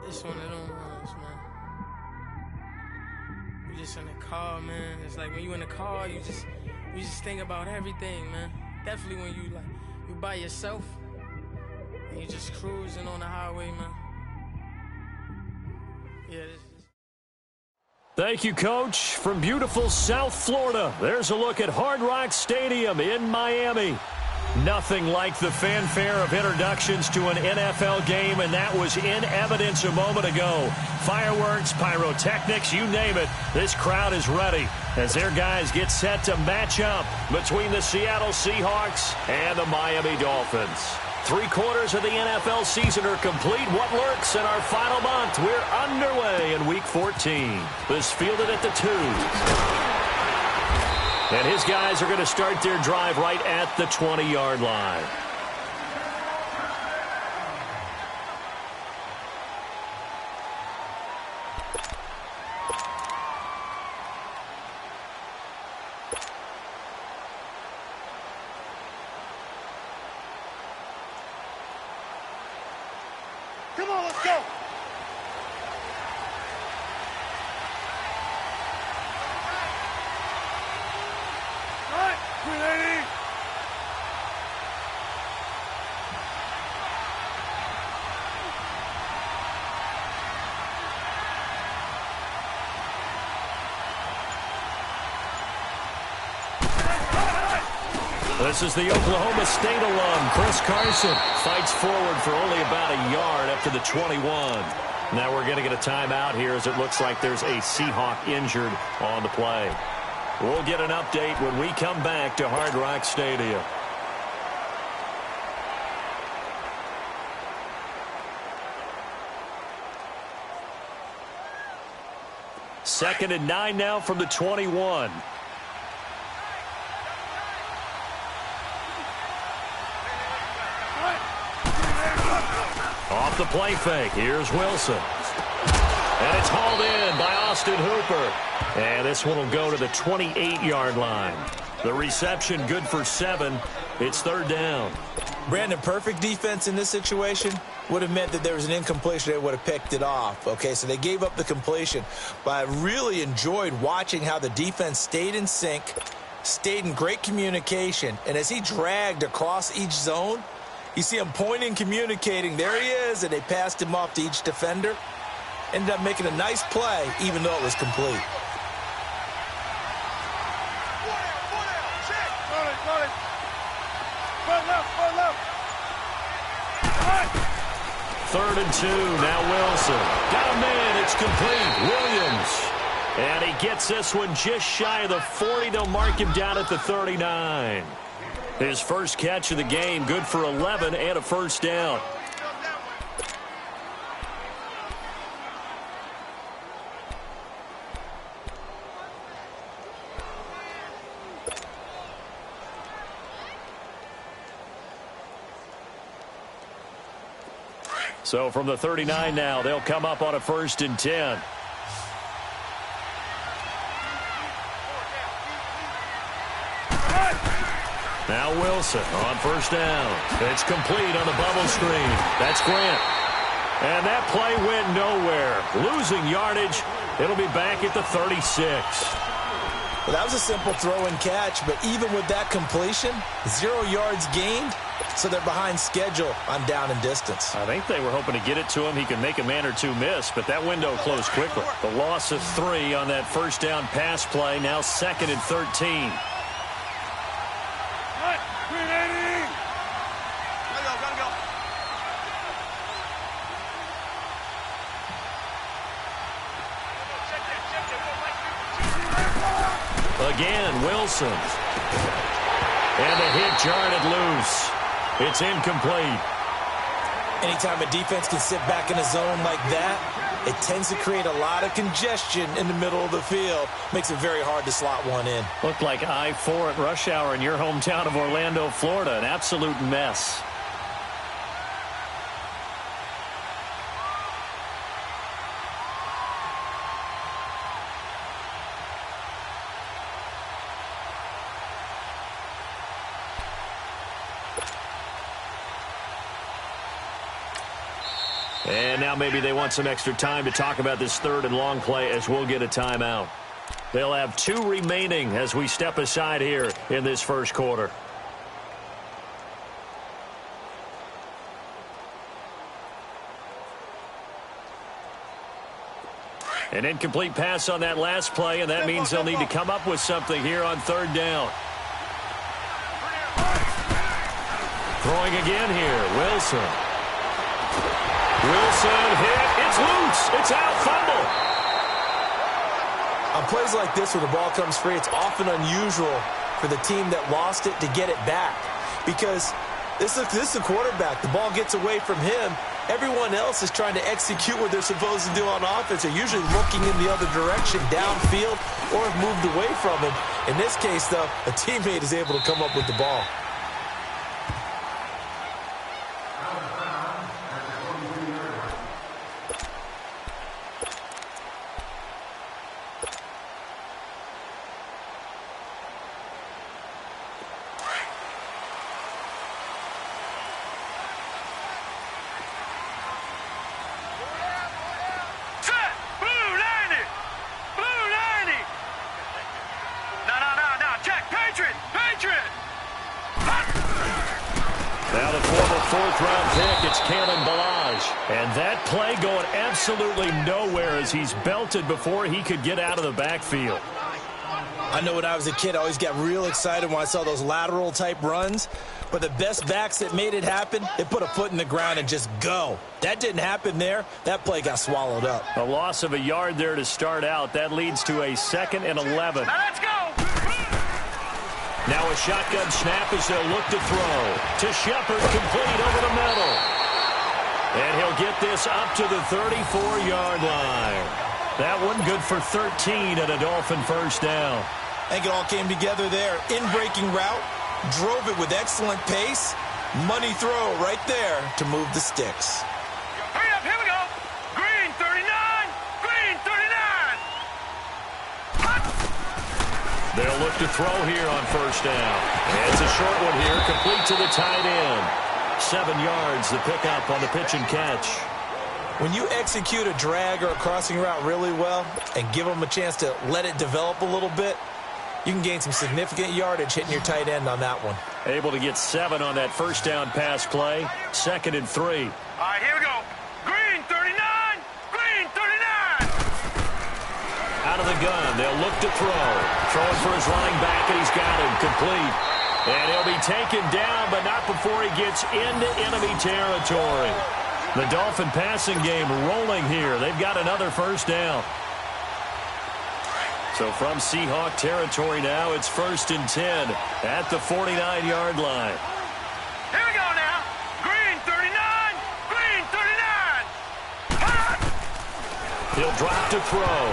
It's one of them ones, man. You just in the car, man. It's like when you in the car, you just think about everything, man. Definitely when you by yourself and you just cruising on the highway, man. Yeah. Thank you, Coach. From beautiful South Florida, there's a look at Hard Rock Stadium in Miami. Nothing like the fanfare of introductions to an NFL game, and that was in evidence a moment ago. Fireworks, pyrotechnics, you name it. This crowd is ready as their guys get set to match up between the Seattle Seahawks and the Miami Dolphins. 3/4 of the NFL season are complete. What lurks in our final month? We're underway in Week 14. This fielded at the 2. And his guys are going to start their drive right at the 20-yard line. Come on, let's go. This is the Oklahoma State alum, Chris Carson. Fights forward for only about a yard up to the 21. Now we're going to get a timeout here as it looks like there's a Seahawk injured on the play. We'll get an update when we come back to Hard Rock Stadium. Second and 9 now from the 21. Off the play fake. Here's Wilson. And it's hauled in by Austin Hooper. And this one will go to the 28-yard line. The reception good for 7. It's third down. Brandon, perfect defense in this situation would have meant that there was an incompletion. They would have picked it off. Okay, so they gave up the completion. But I really enjoyed watching how the defense stayed in sync, stayed in great communication. And as he dragged across each zone, you see him pointing, communicating. There he is, and they passed him off to each defender. Ended up making a nice play, even though it was complete. Third and 2, now Wilson. Got him in, it's complete. Williams. And he gets this one just shy of the 40. They'll mark him down at the 39. His first catch of the game, good for 11 and a first down. So from the 39 now, they'll come up on a 1st and 10. Now Wilson on 1st down. It's complete on the bubble screen. That's Grant. And that play went nowhere. Losing yardage. It'll be back at the 36. Well, that was a simple throw and catch, but even with that completion, 0 yards gained, so they're behind schedule on down and distance. I think they were hoping to get it to him. He could make a man or two miss, but that window closed quickly. The loss of 3 on that 1st down pass play. Now 2nd and 13. Again, Wilson. And the hit jarred it loose. It's incomplete. Anytime a defense can sit back in a zone like that, it tends to create a lot of congestion in the middle of the field. Makes it very hard to slot one in. Looked like I-4 at rush hour in your hometown of Orlando, Florida. An absolute mess. And now maybe they want some extra time to talk about this third and long play as we'll get a timeout. They'll have 2 remaining as we step aside here in this first quarter. An incomplete pass on that last play, and that means they'll need to come up with something here on third down. Throwing again here, Wilson. Wilson hit. It's loose. It's out. Fumble. On plays like this where the ball comes free, it's often unusual for the team that lost it to get it back. Because this is a quarterback. The ball gets away from him. Everyone else is trying to execute what they're supposed to do on offense. They're usually looking in the other direction, downfield, or have moved away from him. In this case, though, a teammate is able to come up with the ball. And that play going absolutely nowhere as he's belted before he could get out of the backfield. I know when I was a kid, I always got real excited when I saw those lateral type runs. But the best backs that made it happen, they put a foot in the ground and just go. That didn't happen there. That play got swallowed up. A loss of a yard there to start out. That leads to a 2nd and 11. Now let's go! Now a shotgun snap as they'll look to throw. To Shepard, complete over the middle. And he'll get this up to the 34-yard line. That one good for 13 and a Dolphin first down. I think it all came together there. In-breaking route, drove it with excellent pace. Money throw right there to move the sticks. Hurry up, here we go. Green 39, green 39. They'll look to throw here on first down. And it's a short one here, complete to the tight end. 7 yards, the pickup on the pitch and catch. When you execute a drag or a crossing route really well and give them a chance to let it develop a little bit, you can gain some significant yardage hitting your tight end on that one. Able to get 7 on that first down pass play. 2nd and 3. All right, here we go. Green 39, green 39. Out of the gun, they'll look to throw. Throwing for his running back, and he's got him complete. And he'll be taken down, but not before he gets into enemy territory. The Dolphin passing game rolling here. They've got another first down. So from Seahawk territory now, it's 1st and 10 at the 49-yard line. Here we go now. Green 39, green 39. He'll drop to throw.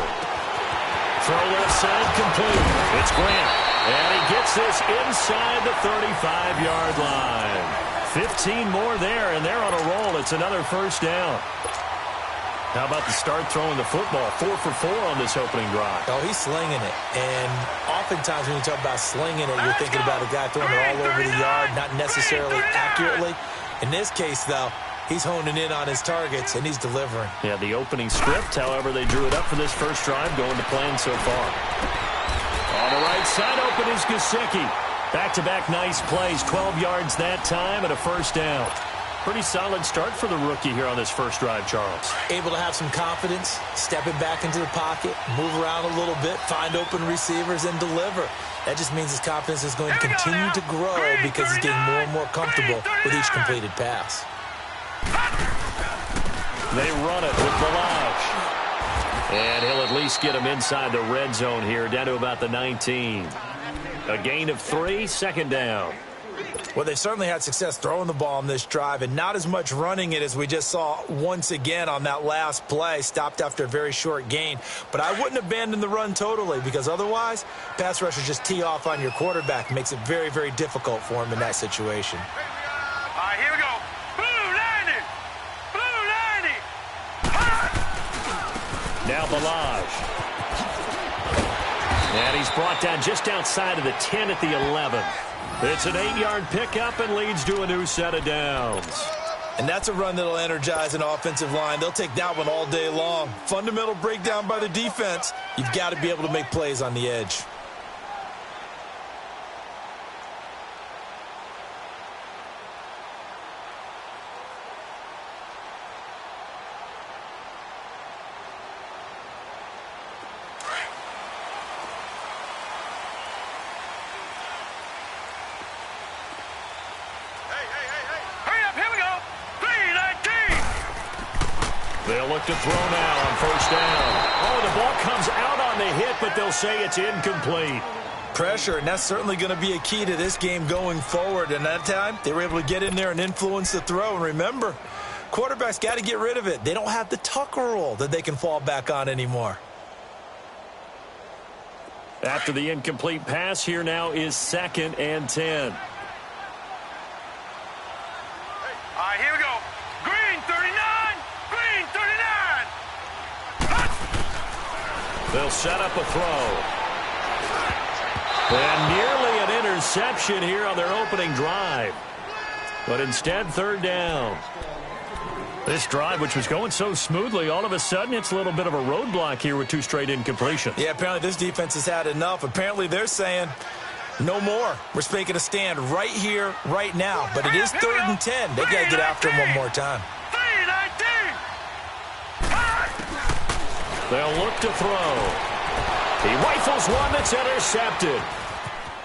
Throw left side complete. It's Grant. And he gets this inside the 35-yard line. 15 more there, and they're on a roll. It's another first down. How about the start throwing the football? 4 for 4 on this opening drive. Oh, he's slinging it. And oftentimes when you talk about slinging it, you're thinking about a guy throwing it all over the yard, not necessarily accurately. In this case, though, he's honing in on his targets, and he's delivering. Yeah, the opening script, however, they drew it up for this first drive, going to plan so far. On the right side, open is Gesicki. Back-to-back nice plays, 12 yards that time and a first down. Pretty solid start for the rookie here on this first drive, Charles. Able to have some confidence, stepping back into the pocket, move around a little bit, find open receivers, and deliver. That just means his confidence is going to continue to grow because he's getting more and more comfortable with each completed pass. They run it with Balaj. And he'll at least get him inside the red zone here, down to about the 19. A gain of 3, 2nd down. Well, they've certainly had success throwing the ball on this drive and not as much running it as we just saw once again on that last play. Stopped after a very short gain. But I wouldn't abandon the run totally because otherwise, pass rushers just tee off on your quarterback. Makes it very, very difficult for him in that situation. All right, here we go. Blue 90, blue 90. Now Balaj. And he's brought down just outside of the 10 at the 11. It's an 8-yard pickup and leads to a new set of downs. And that's a run that'll energize an offensive line. They'll take that one all day long. Fundamental breakdown by the defense. You've got to be able to make plays on the edge. They'll look to throw now on first down. Oh, the ball comes out on the hit, but they'll say it's incomplete. Pressure, and that's certainly going to be a key to this game going forward. And that time, they were able to get in there and influence the throw. And remember, quarterbacks got to get rid of it. They don't have the tuck rule that they can fall back on anymore. After the incomplete pass, here now is 2nd and 10. All right, here we go. Green 39, green 39. They'll set up a throw. And nearly an interception here on their opening drive. But instead, 3rd down. This drive, which was going so smoothly, all of a sudden it's a little bit of a roadblock here with 2 straight incompletions. Yeah, apparently this defense has had enough. Apparently they're saying no more. We're making a stand right here, right now. But it is 3rd and 10. They've got to get after him one more time. 3-19. They'll look to throw. He rifles one that's intercepted.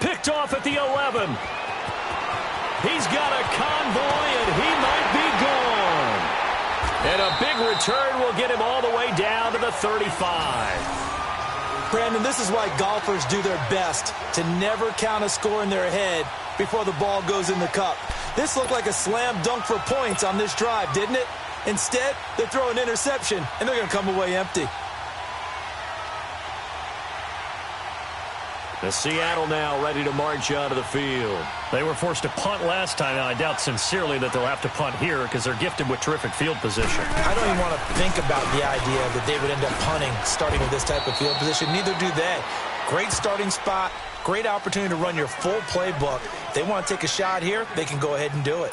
Picked off at the 11. He's got a convoy, and he might be gone. And a big return will get him all the way down to the 35. Brandon, this is why golfers do their best to never count a score in their head before the ball goes in the cup. This looked like a slam dunk for points on this drive, didn't it? Instead, they throw an interception, and they're going to come away empty. The Seattle now ready to march out of the field. They were forced to punt last time, and I doubt sincerely that they'll have to punt here because they're gifted with terrific field position. I don't even want to think about the idea that they would end up punting starting with this type of field position. Neither do they. Great starting spot, great opportunity to run your full playbook. If they want to take a shot here, they can go ahead and do it.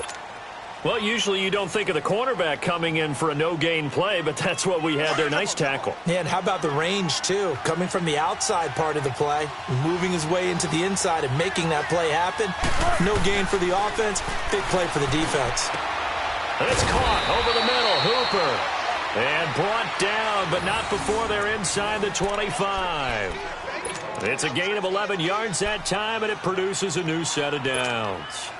Well, usually you don't think of the cornerback coming in for a no-gain play, but that's what we had there. Nice tackle. Yeah, and how about the range, too? Coming from the outside part of the play, moving his way into the inside and making that play happen. No gain for the offense, big play for the defense. And it's caught over the middle. Hooper. And brought down, but not before they're inside the 25. It's a gain of 11 yards that time, and it produces a new set of downs.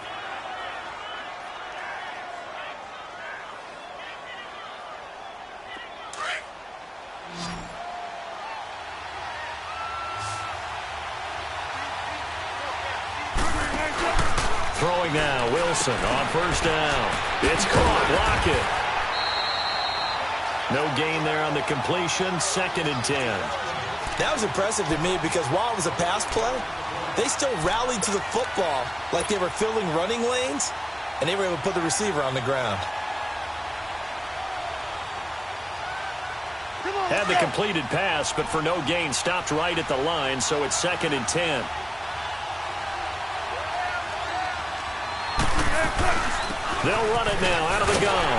Throwing now, Wilson on first down. It's caught, Lockett. No gain there on the completion, 2nd and 10. That was impressive to me because while it was a pass play, they still rallied to the football like they were filling running lanes, and they were able to put the receiver on the ground. Had the completed pass, but for no gain, stopped right at the line, so it's 2nd and 10. They'll run it now out of the gun.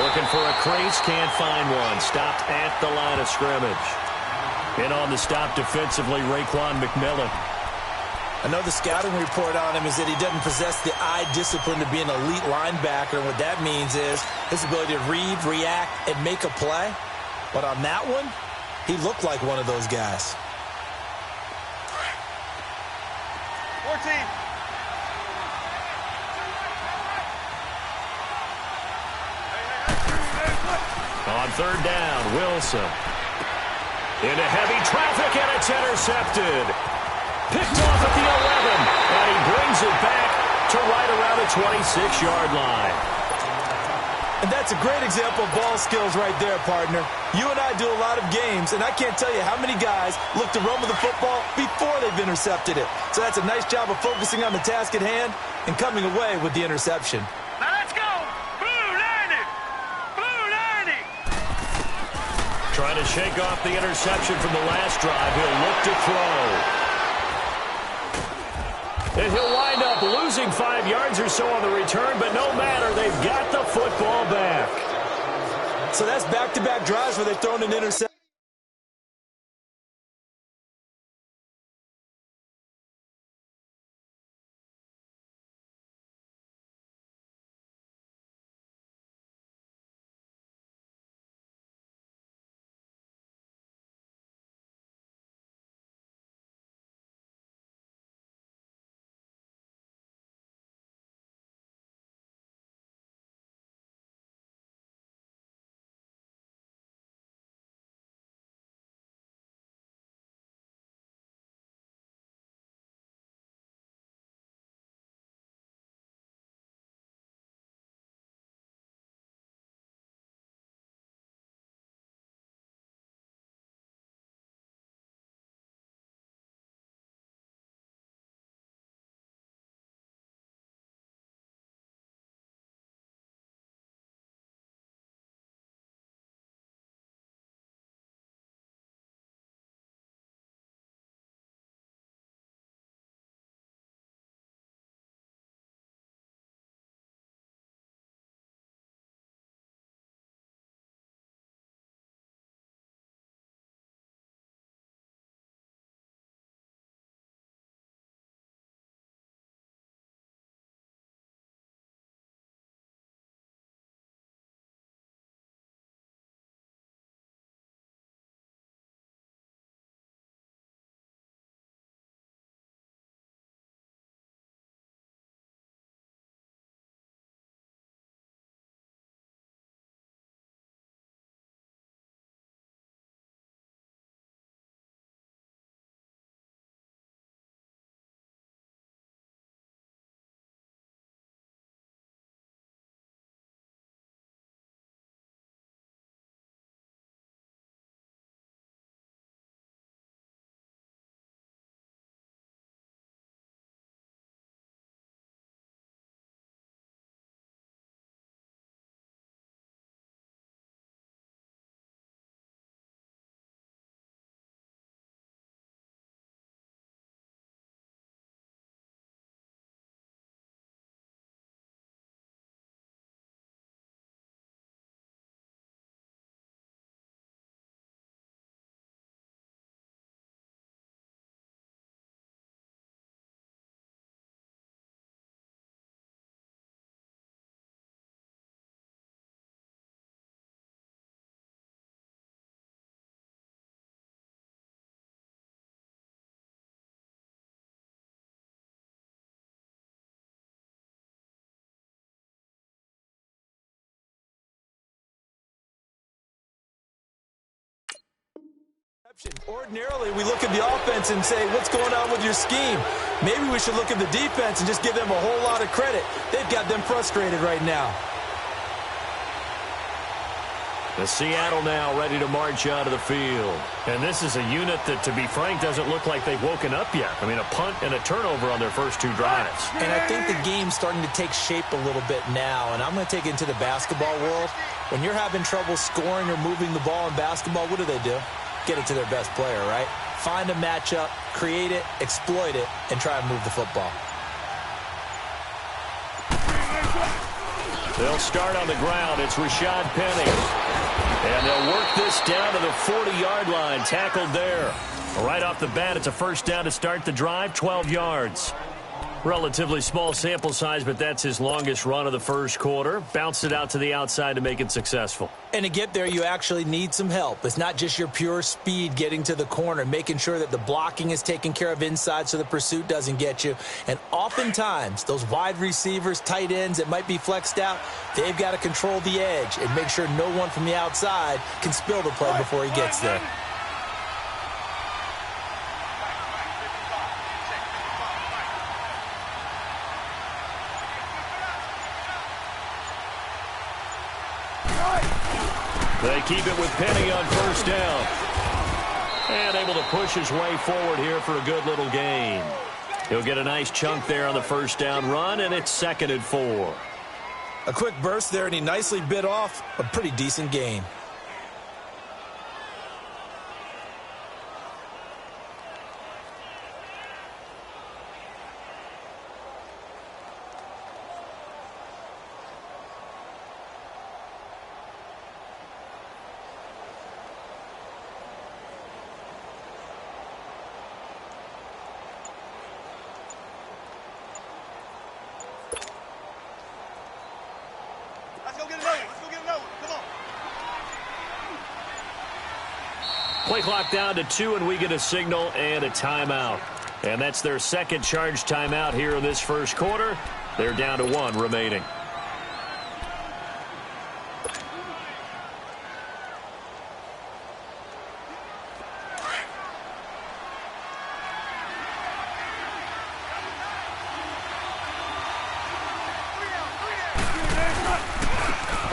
Looking for a crease, can't find one. Stopped at the line of scrimmage. In on the stop defensively, Raekwon McMillan. I know the scouting report on him is that he doesn't possess the eye discipline to be an elite linebacker, and what that means is his ability to read, react, and make a play. But on that one, he looked like one of those guys. 14. On 3rd down, Wilson. Into heavy traffic, and it's intercepted. Picked off at the 11, and he brings it back to right around the 26-yard line. And that's a great example of ball skills right there, partner. You and I do a lot of games, and I can't tell you how many guys look to run with the football before they've intercepted it. So that's a nice job of focusing on the task at hand and coming away with the interception. Now let's go. Blue 90. Blue 90. Trying to shake off the interception from the last drive. He'll look to throw. And he'll wind up losing losing 5 yards or so on the return, but no matter, they've got the football back. So that's back-to-back drives where they've thrown an interception. Ordinarily, we look at the offense and say, what's going on with your scheme? Maybe we should look at the defense and just give them a whole lot of credit. They've got them frustrated right now. The Seattle now ready to march out of the field. And this is a unit that, to be frank, doesn't look like they've woken up yet. I mean, a punt and a turnover on their first 2 drives. And I think the game's starting to take shape a little bit now. And I'm going to take it into the basketball world. When you're having trouble scoring or moving the ball in basketball, what do? Get it to their best player, right? Find a matchup, create it, exploit it, and try and move the football. They'll start on the ground. It's Rashad Penny. And they'll work this down to the 40-yard line. Tackled there. Right off the bat, it's a first down to start the drive, 12 yards. Relatively small sample size, but that's his longest run of the first quarter. Bounced it out to the outside to make it successful. And to get there, you actually need some help. It's not just your pure speed getting to the corner, making sure that the blocking is taken care of inside so the pursuit doesn't get you. And oftentimes, those wide receivers, tight ends that might be flexed out, they've got to control the edge and make sure no one from the outside can spill the play before he gets there. They keep it with Penny on first down. And able to push his way forward here for a good little gain. He'll get a nice chunk there on the first down run, and it's 2nd and 4. A quick burst there, and he nicely bit off a pretty decent gain. Play clock down to 2, and we get a signal and a timeout. And that's their second charge timeout here in this first quarter. They're down to 1 remaining.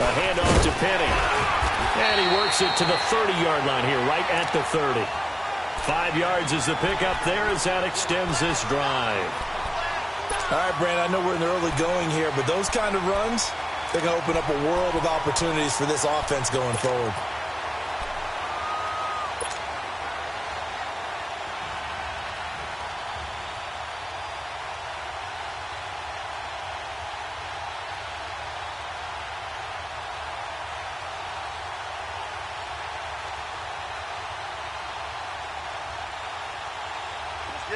A handoff to Penny. And he works it to the 30-yard line here, right at the 30. 5 yards is the pickup there as that extends this drive. All right, Brandon, I know we're in the early going here, but those kind of runs, they're going to open up a world of opportunities for this offense going forward.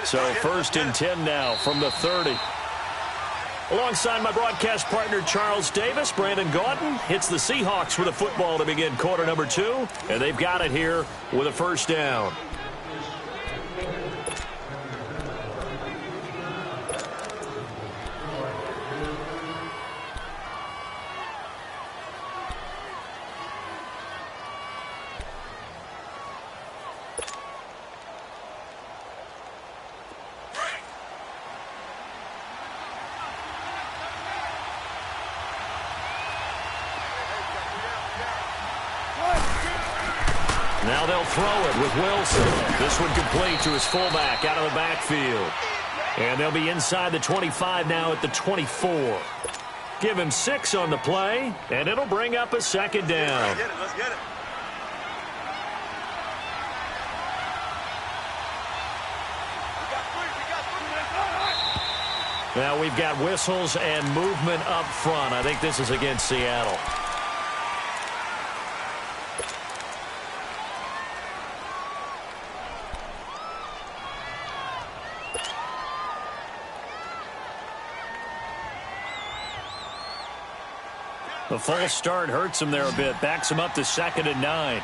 So 1st and 10 now from the 30. Alongside my broadcast partner Charles Davis, Brandon Gaudin hits the Seahawks with a football to begin quarter number 2. And they've got it here with a first down. Now they'll throw it with Wilson. This one complete to his fullback out of the backfield. And they'll be inside the 25 now at the 24. Give him 6 on the play, and it'll bring up a second down. Let's get it. Now we've got whistles and movement up front. I think this is against Seattle. The false start hurts him there a bit. Backs him up to 2nd and 9.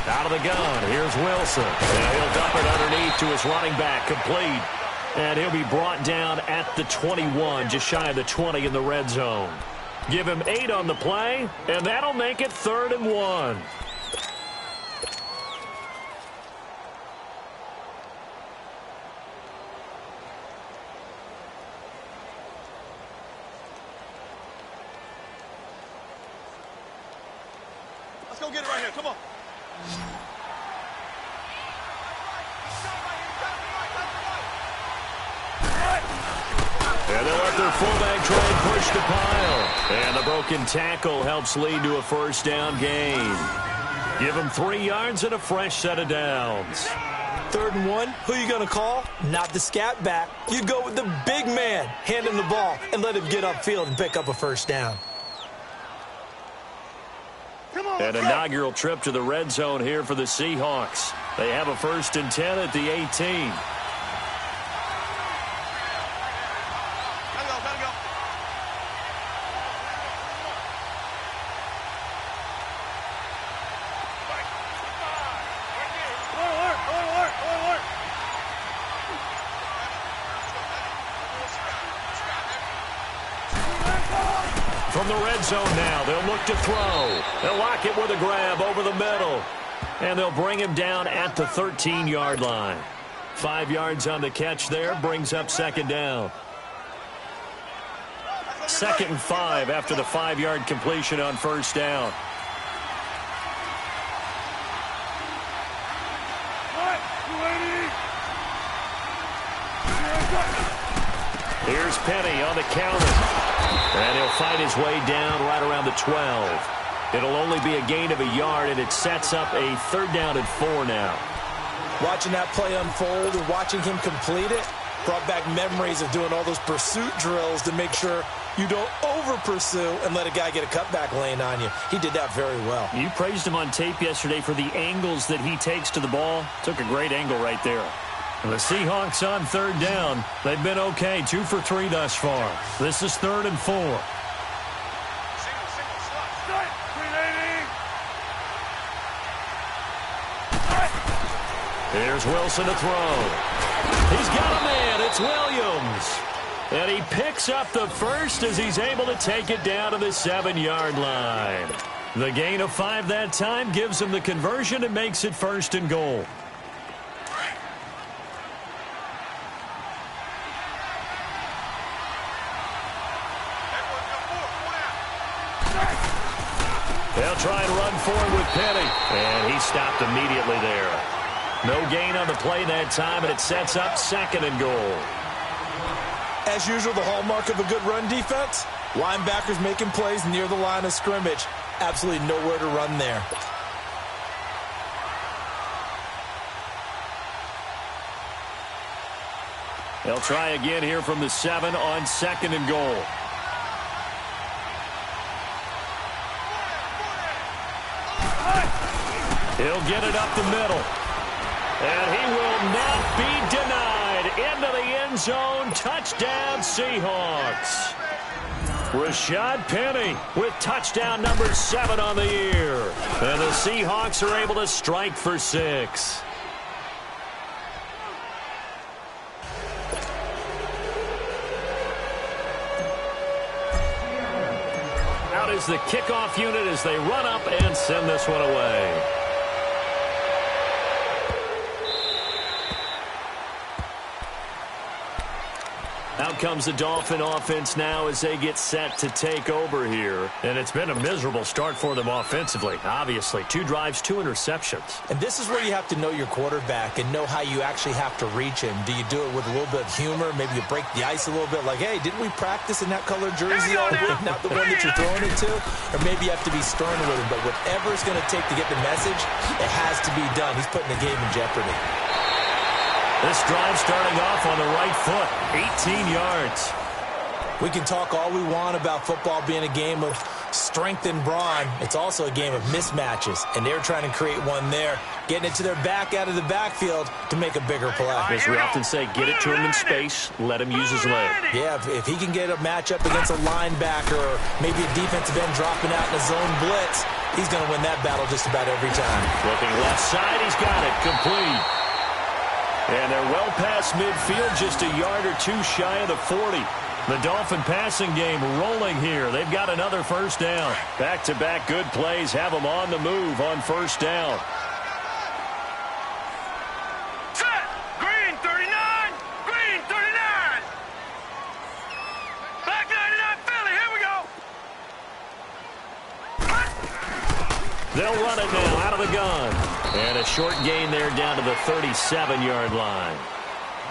Out of the gun. Here's Wilson. And he'll dump it underneath to his running back. Complete. And he'll be brought down at the 21, just shy of the 20 in the red zone. Give him 8 on the play, and that'll make it 3rd and 1. Let's go get it right here. Come on. And they'll let their fullback try and push the pile. And the broken tackle helps lead to a first down gain. Give them 3 yards and a fresh set of downs. 3rd and 1, who you going to call? Not the scat back. You go with the big man. Hand him the ball and let him get upfield and pick up a first down. An inaugural trip to the red zone here for the Seahawks. They have a 1st and 10 at the 18. From the red zone now, they'll look to throw. They'll lock it with a grab over the middle. And they'll bring him down at the 13-yard line. 5 yards on the catch there, brings up 2nd down. 2nd and 5 after the 5-yard completion on 1st down. Here's Penny on the counter. And he'll fight his way down right around the 12. It'll only be a gain of a yard, and it sets up a 3rd down and 4 now. Watching that play unfold and watching him complete it brought back memories of doing all those pursuit drills to make sure you don't over-pursue and let a guy get a cutback lane on you. He did that very well. You praised him on tape yesterday for the angles that he takes to the ball. Took a great angle right there. The Seahawks on third down. They've been okay, 2 for 3 thus far. This is 3rd and 4. Here's Wilson to throw. He's got a man. It's Williams. And he picks up the first as he's able to take it down to the 7-yard line. The gain of 5 that time gives him the conversion and makes it 1st and goal. They'll try and run forward with Penny. And he stopped immediately there. No gain on the play that time, and it sets up 2nd and goal. As usual, the hallmark of a good run defense, linebackers making plays near the line of scrimmage. Absolutely nowhere to run there. They'll try again here from the 7 on 2nd and goal. He'll get it up the middle. And he will not be denied. Into the end zone. Touchdown, Seahawks. Rashad Penny with touchdown number 7 on the year. And the Seahawks are able to strike for 6. Out is the kickoff unit as they run up and send this one away. Out comes the Dolphin offense now as they get set to take over here. And it's been a miserable start for them offensively, obviously. 2 drives, 2 interceptions. And this is where you have to know your quarterback and know how you actually have to reach him. Do you do it with a little bit of humor? Maybe you break the ice a little bit like, hey, didn't we practice in that colored jersey all week? Not the one that you're throwing it to? Or maybe you have to be stern with him. But whatever it's going to take to get the message, it has to be done. He's putting the game in jeopardy. This drive starting off on the right foot, 18 yards. We can talk all we want about football being a game of strength and brawn. It's also a game of mismatches, and they're trying to create one there, getting it to their back out of the backfield to make a bigger play. As we often say, get it to him in space, let him use his leg. Yeah, if he can get a matchup against a linebacker or maybe a defensive end dropping out in a zone blitz, he's going to win that battle just about every time. Looking left side, he's got it, complete. And they're well past midfield, just a yard or 2 shy of the 40. The Dolphin passing game rolling here. They've got another 1st down. Back-to-back good plays have them on the move on 1st down. Set! Green 39! Green 39! Black 99 Philly, here we go! They'll run it now out of the gun. And a short gain there down to the 37-yard line.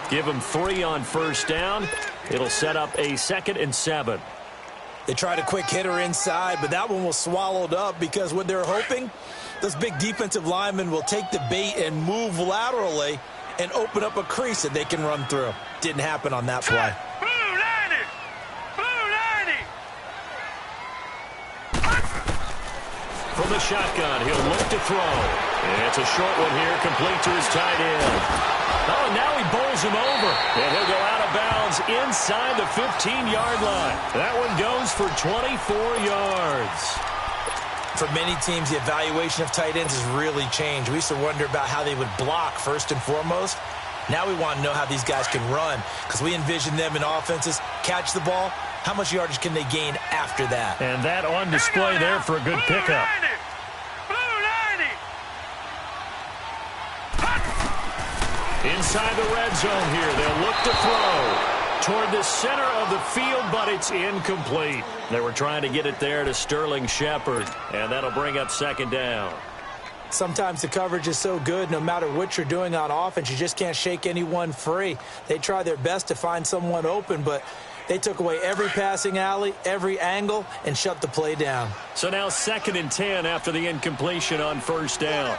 Give them 3 on 1st down. It'll set up a 2nd and 7. They tried a quick hitter inside, but that one was swallowed up because what they're hoping, those big defensive linemen will take the bait and move laterally and open up a crease that they can run through. Didn't happen on that play. Blue 90! Blue 90! From the shotgun, he'll look to throw. And it's a short one here, complete to his tight end. Oh, and now he bowls him over. And he'll go out of bounds inside the 15-yard line. That one goes for 24 yards. For many teams, the evaluation of tight ends has really changed. We used to wonder about how they would block first and foremost. Now we want to know how these guys can run because we envision them in offenses catch the ball. How much yardage can they gain after that? And that on display there for a good pickup. Inside the red zone here, they'll look to throw toward the center of the field, but it's incomplete. They were trying to get it there to Sterling Shepard, and that'll bring up 2nd down. Sometimes the coverage is so good, no matter what you're doing on offense, you just can't shake anyone free. They try their best to find someone open, but they took away every passing alley, every angle, and shut the play down. So now 2nd and 10 after the incompletion on 1st down.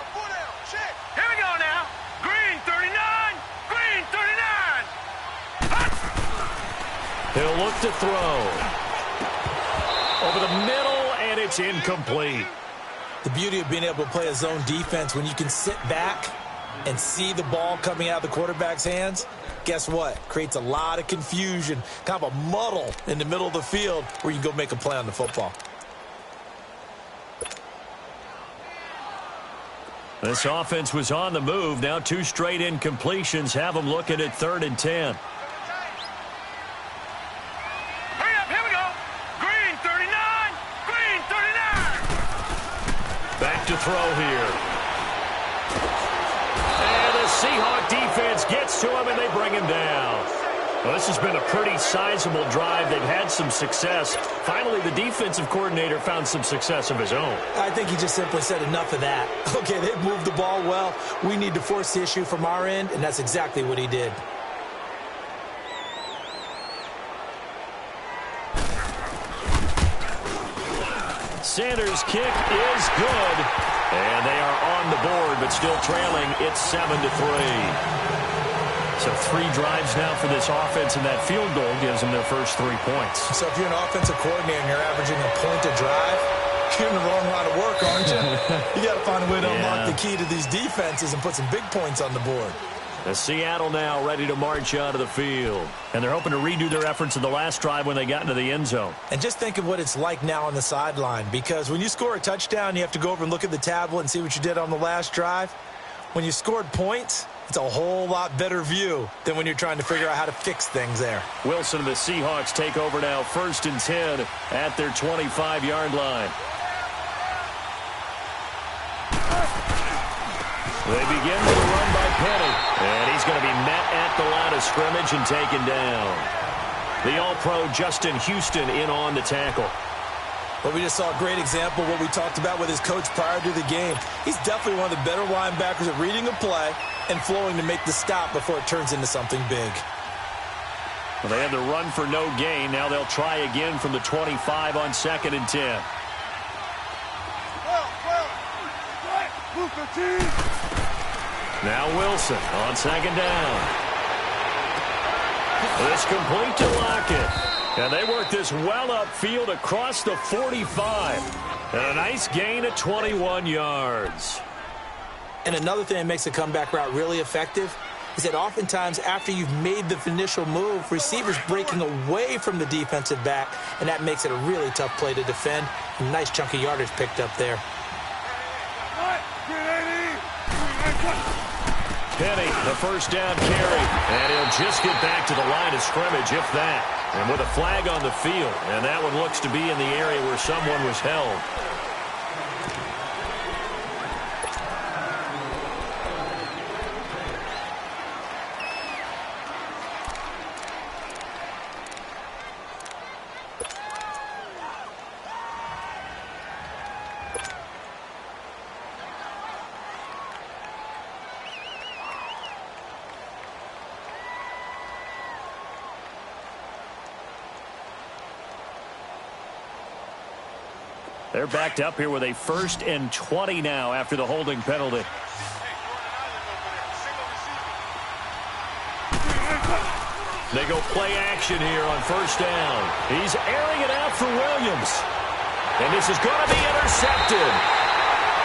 Here we go now. Green 39. Green 39. He'll look to throw. Over the middle, and it's incomplete. The beauty of being able to play a zone defense when you can sit back and see the ball coming out of the quarterback's hands, guess what? Creates a lot of confusion, kind of a muddle in the middle of the field where you can go make a play on the football. This offense was on the move. Now 2 straight incompletions have them looking at 3rd and 10. Hurry up, here we go. Green 39, green 39. Back to throw here. And the Seahawk defense gets to him, and they bring him down. Well, this has been a pretty sizable drive. They've had some success. Finally, the defensive coordinator found some success of his own. I think he just simply said enough of that. Okay, they've moved the ball well. We need to force the issue from our end, and that's exactly what he did. Sanders' kick is good. And they are on the board, but still trailing. It's 7-3. So 3 drives now for this offense, and that field goal gives them their first 3 points. So if you're an offensive coordinator and you're averaging a point a drive, you're in the wrong line of work, aren't you? You got to find a way to unlock the key to these defenses and put some big points on the board. The Seattle now ready to march out of the field. And they're hoping to redo their efforts in the last drive when they got into the end zone. And just think of what it's like now on the sideline, because when you score a touchdown, you have to go over and look at the tablet and see what you did on the last drive. When you scored points, it's a whole lot better view than when you're trying to figure out how to fix things there. Wilson and the Seahawks take over now, 1st and 10 at their 25-yard line. They begin with a run by Penny, and he's going to be met at the line of scrimmage and taken down. The All-Pro Justin Houston in on the tackle. But we just saw a great example of what we talked about with his coach prior to the game. He's definitely one of the better linebackers at reading a play and flowing to make the stop before it turns into something big. Well, they had the run for no gain. Now they'll try again from the 25 on 2nd and 10. Now Wilson on 2nd down. This complete to Lockett. And they work this well upfield across the 45. And a nice gain of 21 yards. And another thing that makes a comeback route really effective is that oftentimes after you've made the initial move, receivers breaking away from the defensive back, and that makes it a really tough play to defend. A nice chunk of yardage picked up there. Penny, the 1st down carry. And he'll just get back to the line of scrimmage, if that. And with a flag on the field. And that one looks to be in the area where someone was held. They're backed up here with a 1st and 20 now after the holding penalty. They go play action here on 1st down. He's airing it out for Williams. And this is going to be intercepted.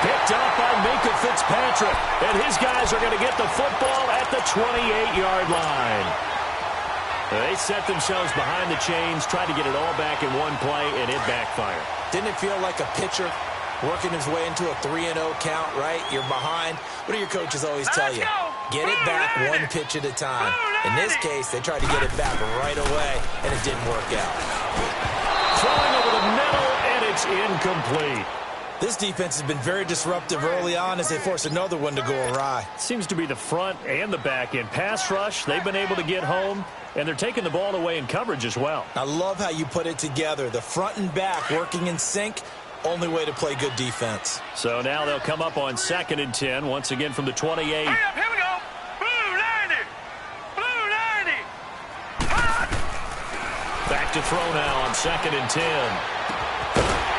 Picked up by Minkah Fitzpatrick. And his guys are going to get the football at the 28-yard line. They set themselves behind the chains, tried to get it all back in one play, and it backfired. Didn't it feel like a pitcher working his way into a 3-0 count, right? You're behind. What do your coaches always tell you? Get it back one pitch at a time. In this case, they tried to get it back right away, and it didn't work out. Throwing over the middle, and it's incomplete. This defense has been very disruptive early on as they force another one to go awry. Seems to be the front and the back end. Pass rush, they've been able to get home, and they're taking the ball away in coverage as well. I love how you put it together. The front and back working in sync, only way to play good defense. So now they'll come up on 2nd and 10, once again from the 28. Hurry up, here we go. Blue 90. Blue 90. Hot. Back to throw now on 2nd and 10.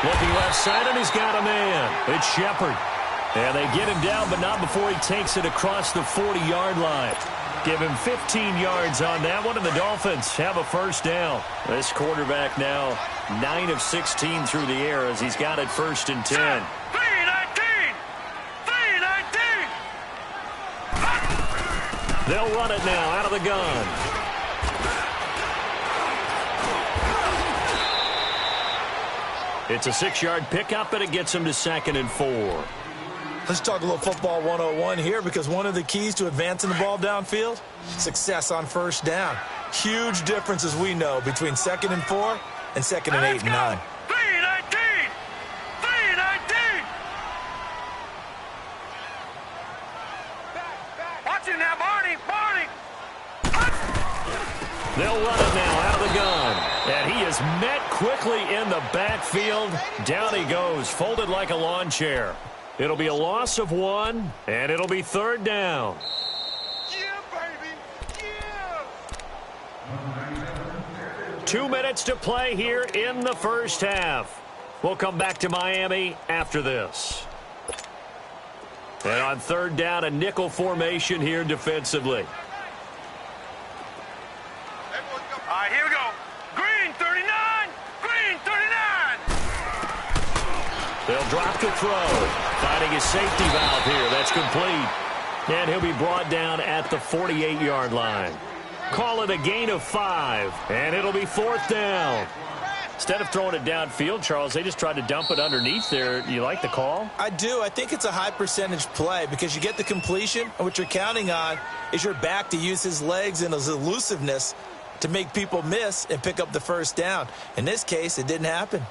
Looking left side, and he's got a man. It's Shepard. And they get him down, but not before he takes it across the 40-yard line. Give him 15 yards on that one, and the Dolphins have a 1st down. This quarterback now 9 of 16 through the air as he's got it 1st and 10. 319. 319. They'll run it now out of the gun. It's a 6-yard pickup, and it gets them to 2nd and 4. Let's talk a little football 101 here, because one of the keys to advancing the ball downfield, success on first down. Huge difference, as we know, between 2nd and 4 and 2nd and 8 and 9. 319! 319! Watch it now, Barney! Barney! They'll run it now out of the gun. And he is met quickly in the backfield. Down he goes, folded like a lawn chair. It'll be a loss of 1, and it'll be 3rd down. Yeah, baby! Yeah! 2 minutes to play here in the first half. We'll come back to Miami after this. And on 3rd down, a nickel formation here defensively. All right, here we go. Green 39! Green 39! They'll drop the throw. Finding his safety valve here. That's complete. And he'll be brought down at the 48-yard line. Call it a gain of 5. And it'll be 4th down. Instead of throwing it downfield, Charles, they just tried to dump it underneath there. You like the call? I do. I think it's a high percentage play, because you get the completion, and what you're counting on is your back to use his legs and his elusiveness to make people miss and pick up the first down. In this case, it didn't happen.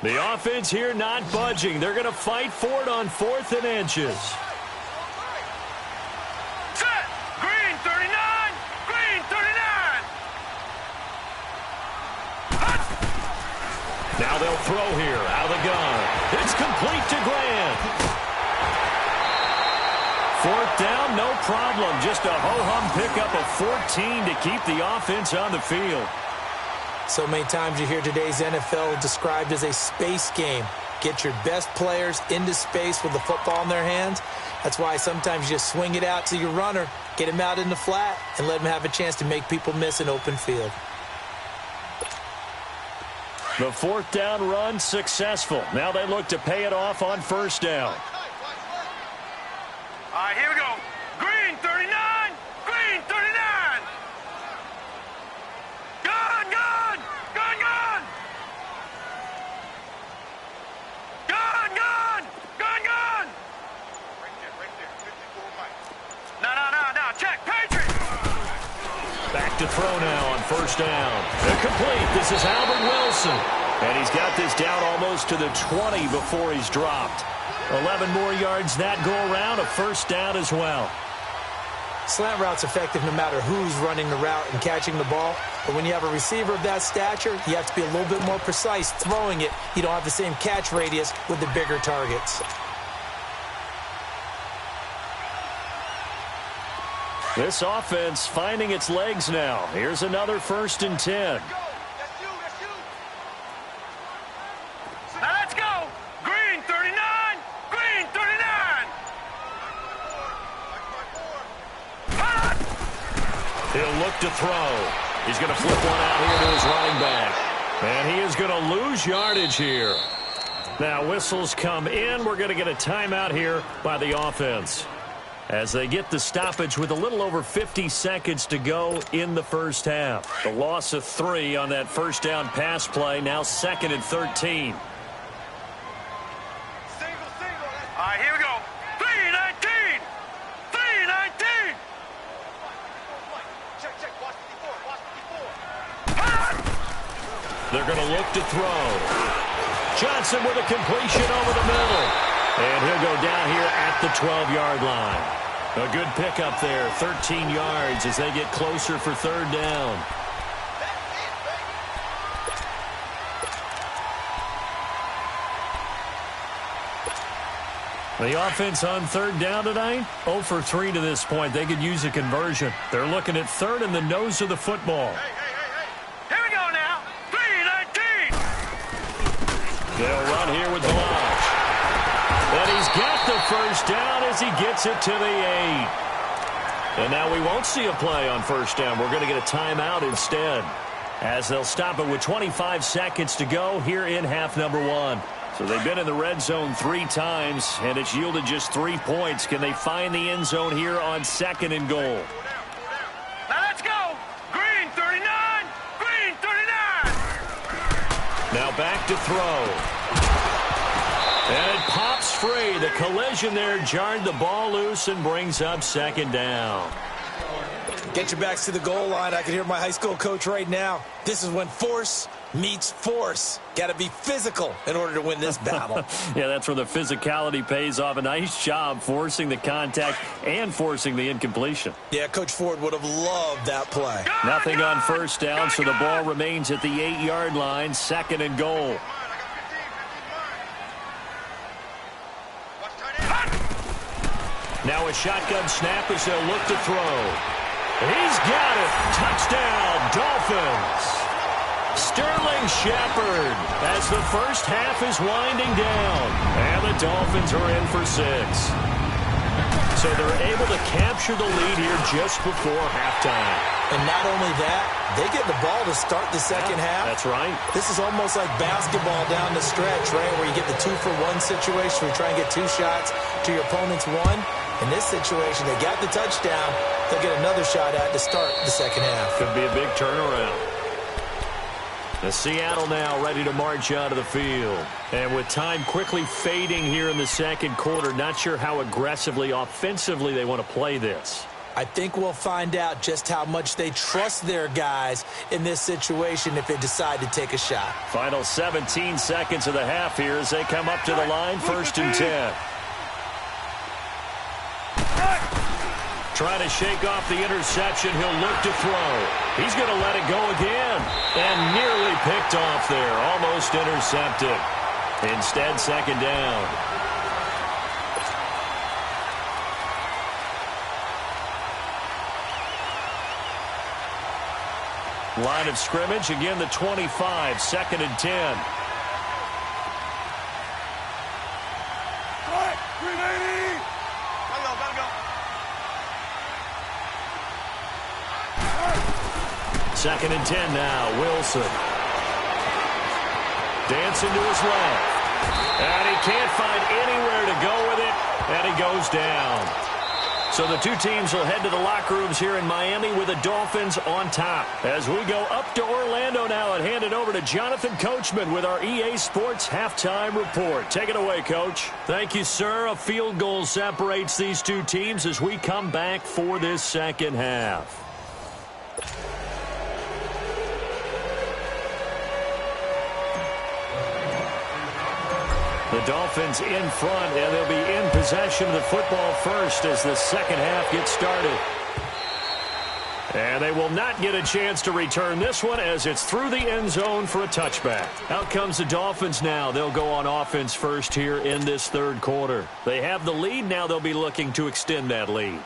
The offense here not budging. They're going to fight for it on 4th and inches. Set! Green 39! Green 39! Now they'll throw here out of the gun. It's complete to Grant. 4th down, no problem. Just a ho-hum pickup of 14 to keep the offense on the field. So many times you hear today's NFL described as a space game. Get your best players into space with the football in their hands. That's why sometimes you just swing it out to your runner, get him out in the flat, and let him have a chance to make people miss an open field. The 4th down run successful. Now they look to pay it off on 1st down. All right, here we go. Green 39! Green 39! Gun, gun! Gun, gun! Gun, gun! Gun, gun! Right there. 54 Mike. No. Check. Patriot! Back to throw now on 1st down. They're complete. This is Albert Wilson. And he's got this down almost to the 20 before he's dropped. 11 more yards that go around, a first down as well. Slant route's effective no matter who's running the route and catching the ball. But when you have a receiver of that stature, you have to be a little bit more precise throwing it. You don't have the same catch radius with the bigger targets. This offense finding its legs now. Here's another 1st and 10. Now let's go. Green 39. Green 39. He'll look to throw. He's going to flip one out here to his running back. And he is going to lose yardage here. Now whistles come in. We're going to get a timeout here by the offense, as they get the stoppage with a little over 50 seconds to go in the first half. The loss of 3 on that first down pass play, now 2nd and 13. All right, here we go. 319. 319. Check. Watch 54. They're going to look to throw. Johnson with a completion over the middle. And he'll go down here at the 12-yard line. A good pickup there, 13 yards as they get closer for 3rd down. The offense on 3rd down tonight, 0 for 3 to this point. They could use a conversion. They're looking at 3rd and the nose of the football. Hey. Here we go now. 319. They'll run here with Blanche. And he's got the first down as he gets it to the 8. And now we won't see a play on 1st down. We're going to get a timeout instead, as they'll stop it with 25 seconds to go here in half number 1. So they've been in the red zone 3 times, and it's yielded just 3 points. Can they find the end zone here on 2nd and goal? Now let's go. Green 39. Green 39. Now back to throw. And it pops free. The collision there jarred the ball loose and brings up 2nd down. Get your backs to the goal line. I can hear my high school coach right now. This is when force meets force. Got to be physical in order to win this battle. Yeah, that's where the physicality pays off. A nice job forcing the contact and forcing the incompletion. Yeah, Coach Ford would have loved that play. Nothing on 1st down, so the ball remains at the 8-yard line, 2nd and goal. Now a shotgun snap as they'll look to throw. He's got it. Touchdown, Dolphins. Sterling Shepard as the first half is winding down. And the Dolphins are in for 6. So they're able to capture the lead here just before halftime. And not only that, they get the ball to start the second half. That's right. This is almost like basketball down the stretch, right, where you get the 2-for-1 situation where you try and get 2 shots to your opponent's 1. In this situation, they got the touchdown. They'll get another shot at to start the second half. Could be a big turnaround. The Seattle now ready to march out of the field. And with time quickly fading here in the second quarter, not sure how aggressively, offensively they want to play this. I think we'll find out just how much they trust their guys in this situation if they decide to take a shot. Final 17 seconds of the half here as they come up to the line, 1st and 10. Trying to shake off the interception. He'll look to throw. He's going to let it go again. And nearly picked off there. Almost intercepted. Instead, 2nd down. Line of scrimmage, again the 25, 2nd and 10. Second and 10 now, Wilson. Dancing to his left. And he can't find anywhere to go with it, and he goes down. So the 2 teams will head to the locker rooms here in Miami with the Dolphins on top. As we go up to Orlando now and hand it over to Jonathan Coachman with our EA Sports Halftime Report. Take it away, Coach. Thank you, sir. A field goal separates these 2 teams as we come back for this second half. The Dolphins in front, and they'll be in possession of the football first as the second half gets started. And they will not get a chance to return this one as it's through the end zone for a touchback. Out comes the Dolphins now. They'll go on offense first here in this third quarter. They have the lead. Now they'll be looking to extend that lead.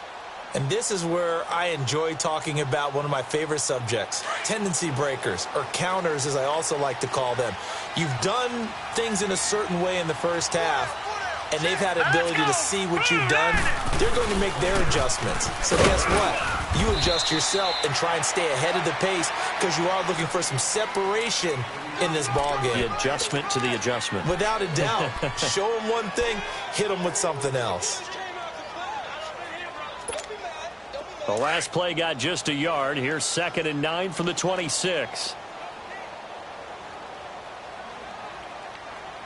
And this is where I enjoy talking about one of my favorite subjects, tendency breakers, or counters as I also like to call them. You've done things in a certain way in the first half, and they've had the ability to see what you've done. They're going to make their adjustments. So guess what? You adjust yourself and try and stay ahead of the pace because you are looking for some separation in this ball game. The adjustment to the adjustment. Without a doubt. Show them one thing, hit them with something else. The last play got just a yard. Here's 2nd and 9 from the 26.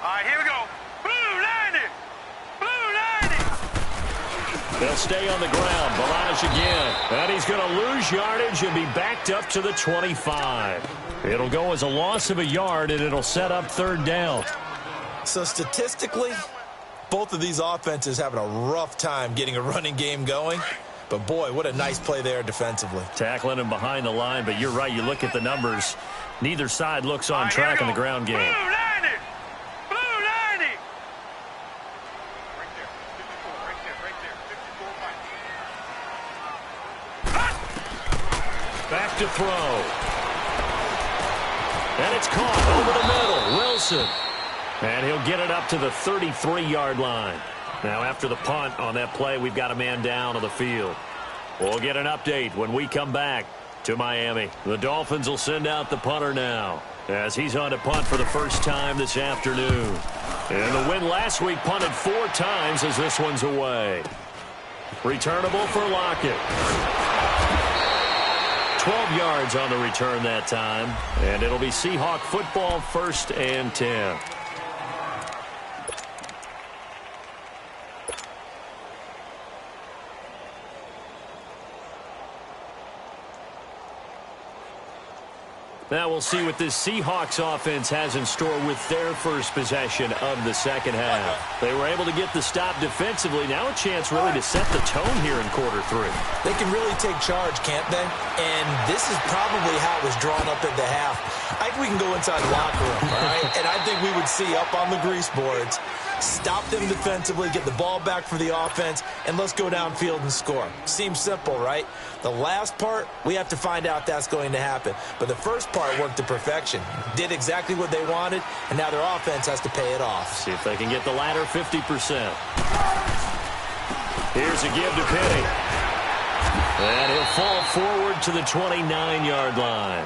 All right, here we go. Blue 90. Blue 90. They'll stay on the ground. Balaj again. And he's going to lose yardage and be backed up to the 25. It'll go as a loss of a yard, and it'll set up 3rd down. So statistically, both of these offenses having a rough time getting a running game going. But, boy, what a nice play there defensively. Tackling him behind the line, but you're right. You look at the numbers. Neither side looks on track in the ground game. Blue 90. Blue 90. Back to throw. And it's caught over the middle. Wilson. And he'll get it up to the 33-yard line. Now, after the punt on that play, we've got a man down on the field. We'll get an update when we come back to Miami. The Dolphins will send out the punter now as he's on to punt for the first time this afternoon. And the win last week punted 4 times as this one's away. Returnable for Lockett. 12 yards on the return that time. And it'll be Seahawk football, 1st and 10. Now we'll see what this Seahawks offense has in store with their first possession of the second half. They were able to get the stop defensively. Now a chance really to set the tone here in quarter 3. They can really take charge, can't they? And this is probably how it was drawn up at the half. I think we can go inside the locker room, all right? And I think we would see up on the grease boards, stop them defensively, get the ball back for the offense, and let's go downfield and score. Seems simple, right? The last part, we have to find out that's going to happen. But the first part worked to perfection. Did exactly what they wanted, and now their offense has to pay it off. See if they can get the latter 50%. Here's a give to Penny. And he'll fall forward to the 29-yard line.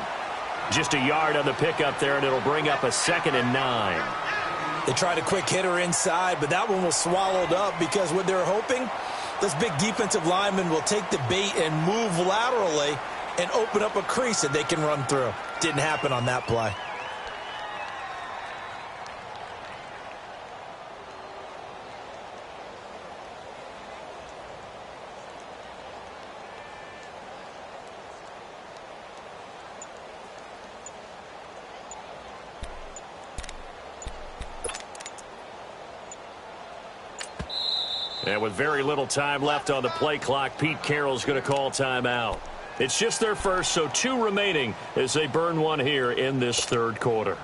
Just a yard on the pickup there, and it'll bring up a 2nd and 9. They tried a quick hitter inside, but that one was swallowed up because what they're hoping, this big defensive lineman will take the bait and move laterally and open up a crease that they can run through. Didn't happen on that play. And with very little time left on the play clock, Pete Carroll's going to call timeout. It's just their first, so 2 remaining as they burn one here in this third quarter.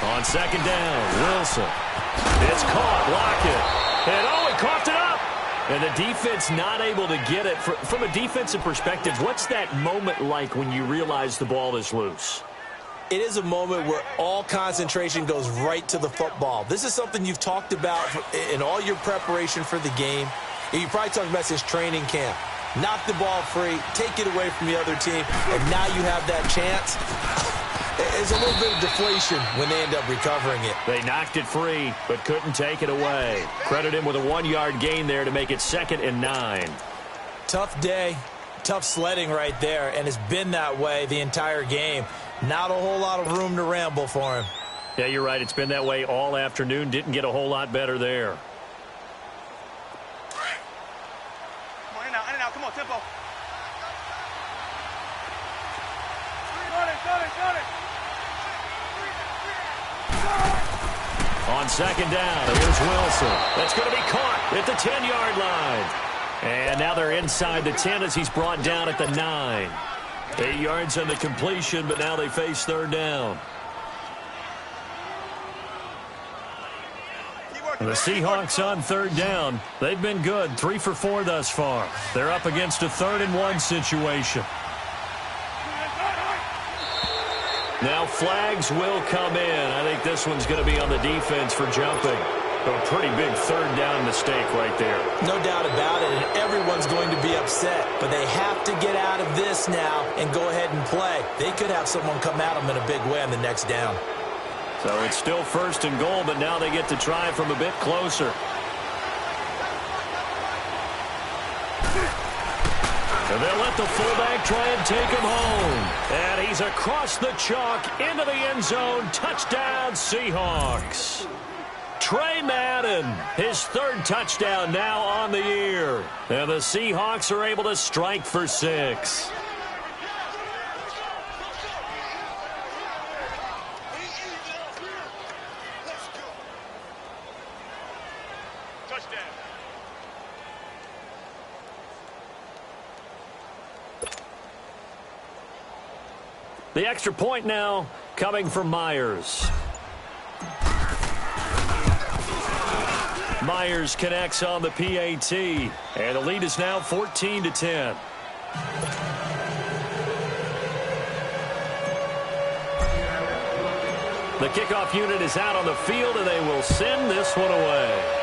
On 2nd down, Wilson. It's caught, Lockett. And oh, he coughed it up. And the defense not able to get it. From a defensive perspective, what's that moment like when you realize the ball is loose? It is a moment where all concentration goes right to the football. This is something you've talked about in all your preparation for the game. And you probably talked about since training camp. Knock the ball free, take it away from the other team, and now you have that chance. It's a little bit of deflation when they end up recovering it. They knocked it free, but couldn't take it away. Credit him with a 1-yard gain there to make it 2nd and 9. Tough day, tough sledding right there, and it's been that way the entire game. Not a whole lot of room to ramble for him. Yeah, you're right. It's been that way all afternoon. Didn't get a whole lot better there. Come on, in and out. Come on, tempo. On second down, here's Wilson. That's going to be caught at the 10-yard line. And now they're inside the 10 as he's brought down at the 9. 8 yards on the completion, but now they face third down. The Seahawks on third down. They've been good, 3 for 4 thus far. They're up against a 3rd and 1 situation. Now flags will come in. I think this one's going to be on the defense for jumping. A pretty big third down mistake right there. No doubt about it, and everyone's going to be upset. But they have to get out of this now and go ahead and play. They could have someone come at them in a big way on the next down. So it's still 1st and goal, but now they get to try from a bit closer. And they'll let the fullback try and take him home. And he's across the chalk into the end zone. Touchdown, Seahawks. Trey Madden, his 3rd touchdown now on the year. And the Seahawks are able to strike for 6. Touchdown. The extra point now coming from Myers. Myers connects on the PAT, and the lead is now 14-10. The kickoff unit is out on the field, and they will send this one away.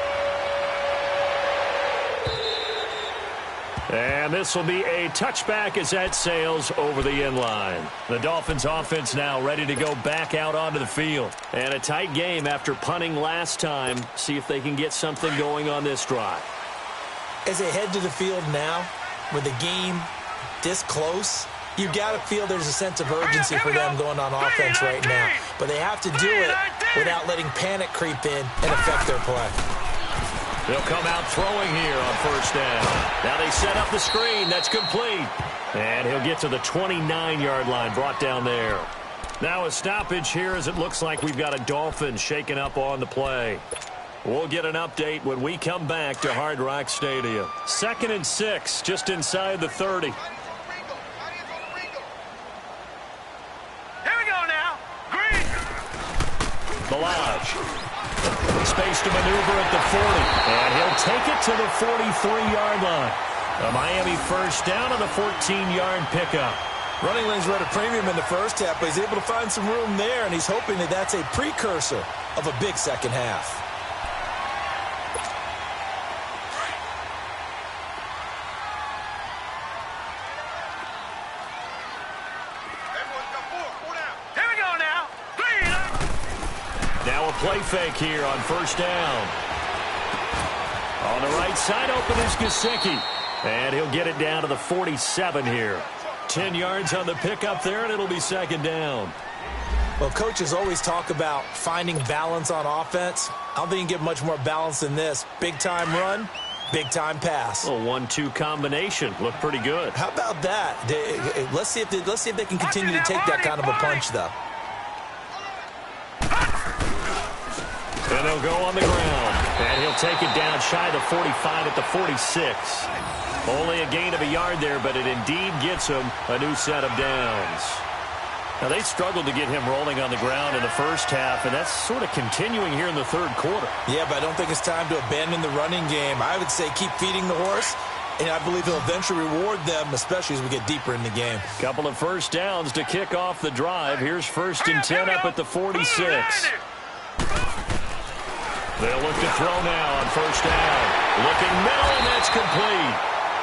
And this will be a touchback as that sails over the end line. The Dolphins offense now ready to go back out onto the field. And a tight game after punting last time. See if they can get something going on this drive. As they head to the field now, with the game this close, you got to feel there's a sense of urgency for them going on offense right now. But they have to do it without letting panic creep in and affect their play. They'll come out throwing here on 1st down. Now they set up the screen. That's complete. And he'll get to the 29-yard line, brought down there. Now a stoppage here as it looks like we've got a Dolphin shaken up on the play. We'll get an update when we come back to Hard Rock Stadium. 2nd and 6, just inside the 30. Here we go now. Green. Balaj. Space to maneuver at the 40. And he'll take it to the 43-yard line. A Miami 1st down on the 14-yard pickup. Running lanes were at a premium in the first half, but he's able to find some room there, and he's hoping that that's a precursor of a big second half. Here we go now. Green. Now a play fake here on 1st down. On the right side open is Gesicki. And he'll get it down to the 47 here. 10 yards on the pickup there, and it'll be 2nd down. Well, coaches always talk about finding balance on offense. I don't think you can get much more balance than this. Big-time run, big-time pass. A 1-2 combination. Looked pretty good. How about that? Let's see if they can continue to take that kind of a punch, though. And they'll go on the ground. And he'll take it down shy of the 45 at the 46. Only a gain of a yard there, but it indeed gets him a new set of downs. Now, they struggled to get him rolling on the ground in the first half, and that's sort of continuing here in the 3rd quarter. Yeah, but I don't think it's time to abandon the running game. I would say keep feeding the horse, and I believe he'll eventually reward them, especially as we get deeper in the game. Couple of 1st downs to kick off the drive. Here's 1st and 10 up at the 46. They'll look to throw now on 1st down. Looking middle, and that's complete.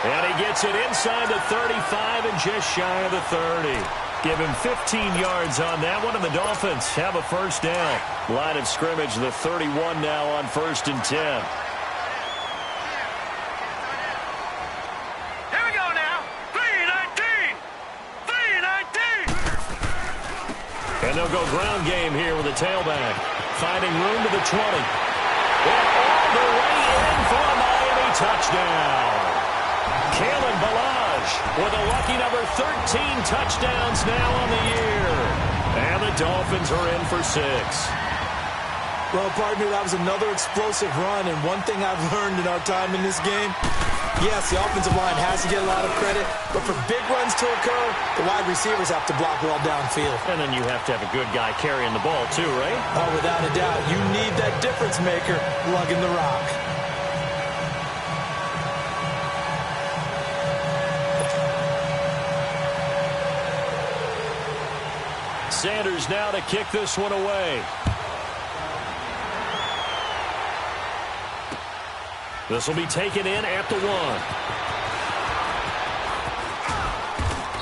And he gets it inside the 35 and just shy of the 30. Give him 15 yards on that one, and the Dolphins have a 1st down. Line of scrimmage, the 31 now on 1st and 10. Here we go now. 3-19. 3-19. And And they'll go ground game here with a tailback. Finding room to the 20. And all the way in for a Miami touchdown. Kalen Ballage with a lucky number 13 touchdowns now on the year. And the Dolphins are in for 6. Well, partner, that was another explosive run, and one thing I've learned in our time in this game, yes, the offensive line has to get a lot of credit, but for big runs to occur, the wide receivers have to block well downfield. And then you have to have a good guy carrying the ball too, right? Oh, without a doubt. You need that difference maker lugging the rock. Sanders now to kick this one away. This will be taken in at the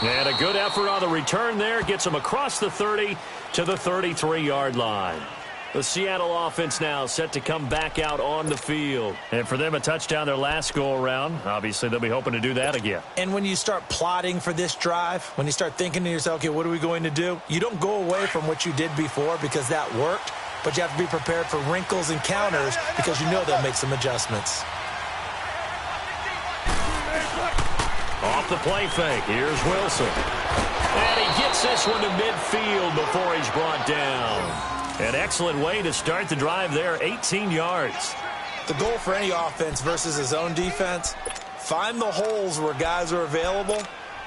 1. And a good effort on the return there. Gets him across the 30 to the 33-yard line. The Seattle offense now set to come back out on the field. And for them, a touchdown their last go-around. Obviously, they'll be hoping to do that again. And when you start plotting for this drive, when you start thinking to yourself, okay, what are we going to do? You don't go away from what you did before because that worked, but you have to be prepared for wrinkles and counters because you know they'll make some adjustments. Off the play fake, here's Wilson. And he gets this one to midfield before he's brought down. An excellent way to start the drive there, 18 yards. The goal for any offense versus his own defense, find the holes where guys are available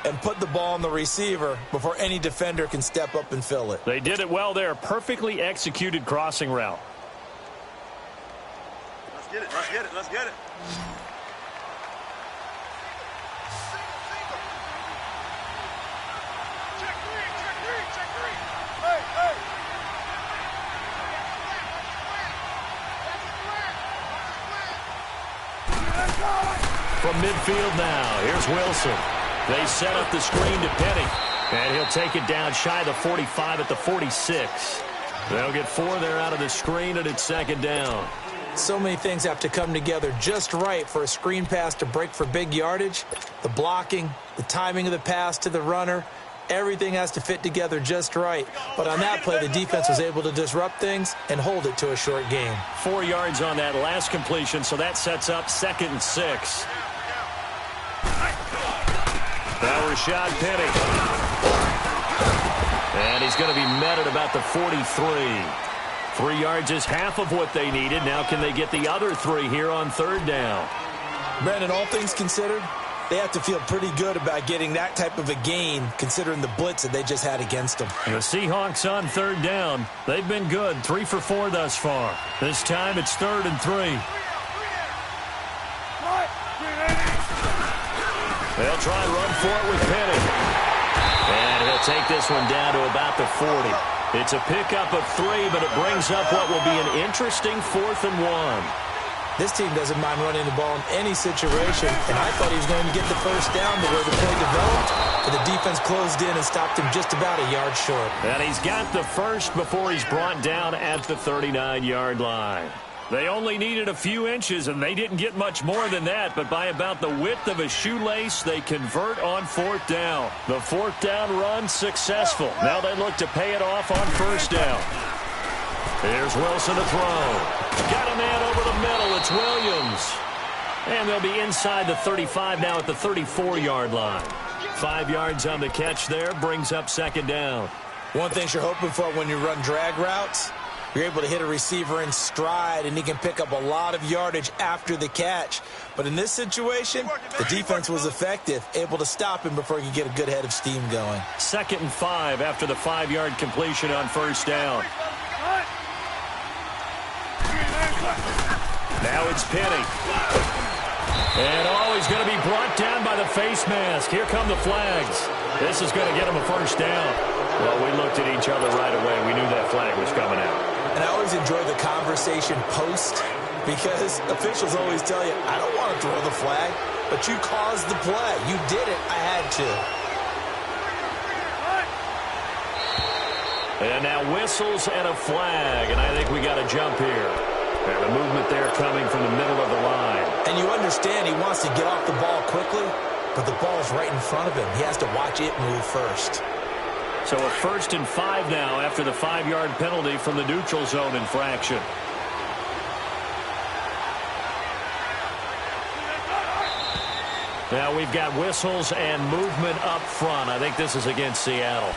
and put the ball on the receiver before any defender can step up and fill it. They did it well there, perfectly executed crossing route. Let's get it, let's get it, let's get it. From midfield now, here's Wilson. They set up the screen to Penny. And he'll take it down shy of the 45 at the 46. They'll get 4 there out of the screen, and it's second down. So many things have to come together just right for a screen pass to break for big yardage. The blocking, the timing of the pass to the runner, everything has to fit together just right. But on that play, the defense was able to disrupt things and hold it to a short gain. 4 yards on that last completion, so that sets up 2nd and 6. Now Rashad Penny. And he's going to be met at about the 43. 3 yards is half of what they needed. Now can they get the other 3 here on 3rd down? Brandon, all things considered, they have to feel pretty good about getting that type of a gain considering the blitz that they just had against them. The Seahawks on 3rd down. They've been good, 3 for 4 thus far. This time it's 3rd and 3. They'll try and run for it with Penny. And he'll take this one down to about the 40. It's a pickup of 3, but it brings up what will be an interesting 4th and 1. This team doesn't mind running the ball in any situation, and I thought he was going to get the first down the way the play developed, but the defense closed in and stopped him just about a yard short. And he's got the first before he's brought down at the 39-yard line. They only needed a few inches, and they didn't get much more than that, but by about the width of a shoelace, they convert on 4th down. The 4th down run successful. Now they look to pay it off on 1st down. Here's Wilson to throw. Got a man over the middle. It's Williams. And they'll be inside the 35 now at the 34-yard line. 5 yards on the catch there, brings up 2nd down. One thing you're hoping for when you run drag routes, you're able to hit a receiver in stride, and he can pick up a lot of yardage after the catch. But in this situation, the defense was effective, able to stop him before he could get a good head of steam going. 2nd and 5 after the 5-yard completion on 1st down. Now it's Penny. And he's going to be brought down by the face mask. Here come the flags. This is going to get him a 1st down. Well, we looked at each other right away. We knew that flag was coming out. And I always enjoy the conversation post because officials always tell you, I don't want to throw the flag, but you caused the play. You did it. I had to. And now whistles and a flag, and I think we got a jump here. And the movement there coming from the middle of the line. And you understand he wants to get off the ball quickly, but the ball's right in front of him. He has to watch it move first. So a 1st and 5 now after the 5-yard penalty from the neutral zone infraction. Now we've got whistles and movement up front. I think this is against Seattle.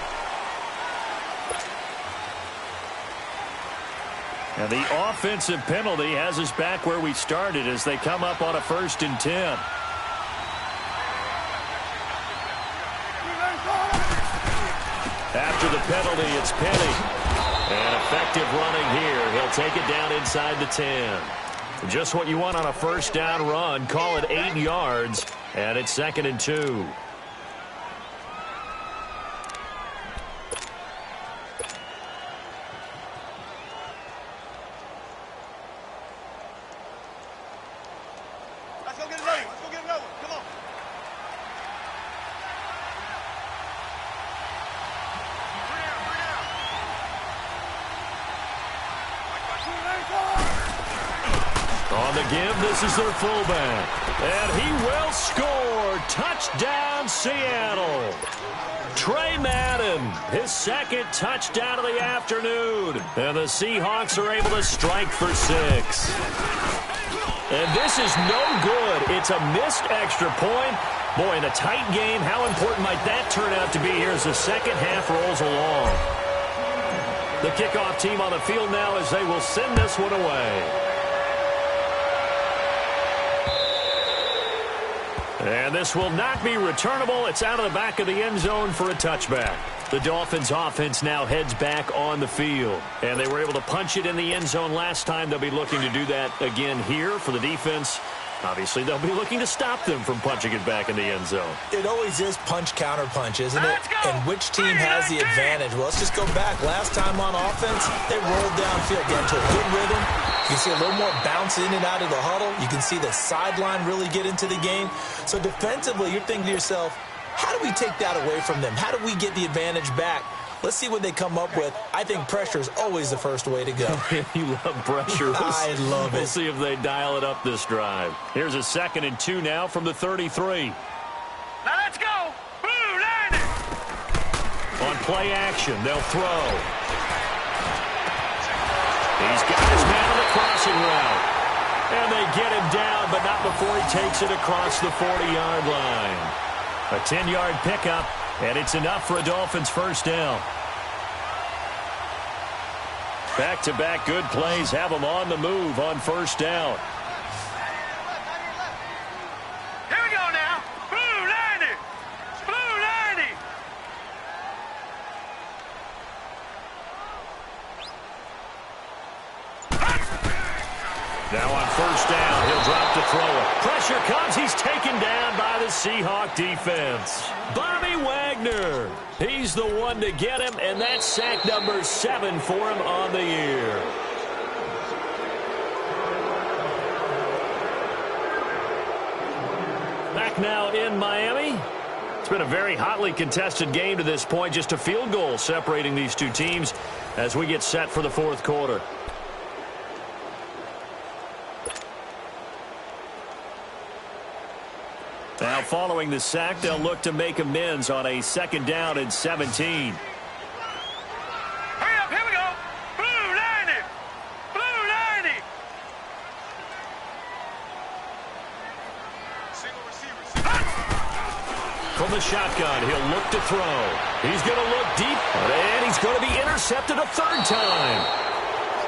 And the offensive penalty has us back where we started as they come up on a 1st and 10. After the penalty, it's Penny. And effective running here. He'll take it down inside the 10. Just what you want on a 1st down run. Call it 8 yards. And it's 2nd and 2. Let's go get another one. Let's go get another one. Come on. On the give, this is their fullback. And he will score. Touchdown, Seattle. Trey Madden, his 2nd touchdown of the afternoon. And the Seahawks are able to strike for 6. And this is no good. It's a missed extra point. Boy, in a tight game, how important might that turn out to be here as the second half rolls along? The kickoff team on the field now as they will send this one away. And this will not be returnable. It's out of the back of the end zone for a touchback. The Dolphins offense now heads back on the field. And they were able to punch it in the end zone last time. They'll be looking to do that again here for the defense. Obviously, they'll be looking to stop them from punching it back in the end zone. It always is punch-counter-punch, isn't it? And which team has the advantage? Well, let's just go back. Last time on offense, they rolled downfield, get into a good rhythm. You can see a little more bounce in and out of the huddle. You can see the sideline really get into the game. So defensively, you're thinking to yourself, how do we take that away from them? How do we get the advantage back? Let's see what they come up with. I think pressure is always the first way to go. You love pressure. I love it. We'll see if they dial it up this drive. Here's a 2nd and 2 now from the 33. Now let's go. Blue line it. On play action, they'll throw. He's got his man on the crossing route. And they get him down, but not before he takes it across the 40-yard line. A 10-yard pickup. And it's enough for a Dolphins 1st down. Back-to-back good plays have them on the move on 1st down. Here we go now. Blue line it. Blue line it. Now on 1st down, he'll drop to throw it. Pressure comes. He's taken down by the Seahawk defense. Bobby Wagner. He's the one to get him, and that's sack number 7 for him on the year. Back now in Miami. It's been a very hotly contested game to this point. Just a field goal separating these two teams as we get set for the 4th quarter. Now, following the sack, they'll look to make amends on a 2nd down and 17. Hurry up, here we go. Blue line it. Blue line it. Single receiver. From the shotgun, he'll look to throw. He's going to look deep, and he's going to be intercepted a 3rd time.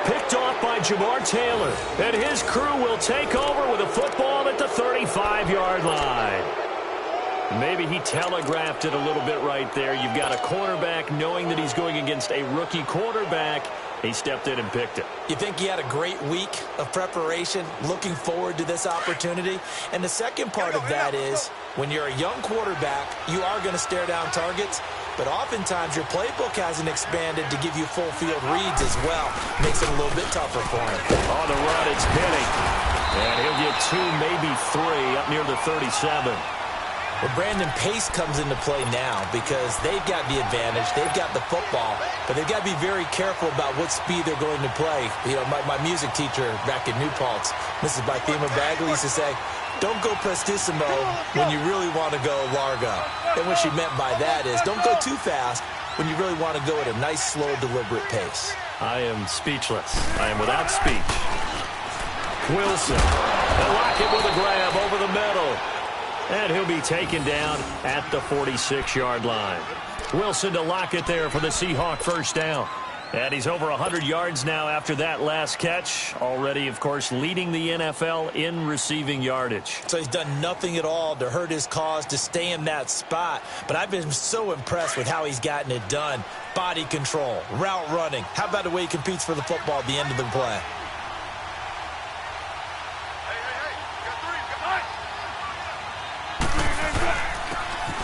Picked off by Jamar Taylor, and his crew will take over with a football at the 35-yard line. Maybe he telegraphed it a little bit right there. You've got a cornerback knowing that he's going against a rookie quarterback. He stepped in and picked it. You think he had a great week of preparation, looking forward to this opportunity? And the second part of that is, when you're a young quarterback, you are going to stare down targets, but oftentimes your playbook hasn't expanded to give you full field reads as well. Makes it a little bit tougher for him. On the run, it's Penny. And he'll get 2, maybe 3 up near the 37. Well, Brandon, pace comes into play now because they've got the advantage. They've got the football, but they've got to be very careful about what speed they're going to play. You know, my music teacher back in New Paltz, Mrs. Bythema Bagley, used to say, don't go prestissimo when you really want to go largo. And what she meant by that is don't go too fast, when you really want to go at a nice, slow, deliberate pace. I am speechless. I am without speech. Wilson. They'll lock it with a grab over the middle. And he'll be taken down at the 46-yard line. Wilson to lock it there for the Seahawk first down. And he's over 100 yards now after that last catch. Already, of course, leading the NFL in receiving yardage. So he's done nothing at all to hurt his cause, to stay in that spot. But I've been so impressed with how he's gotten it done. Body control, route running. How about the way he competes for the football at the end of the play?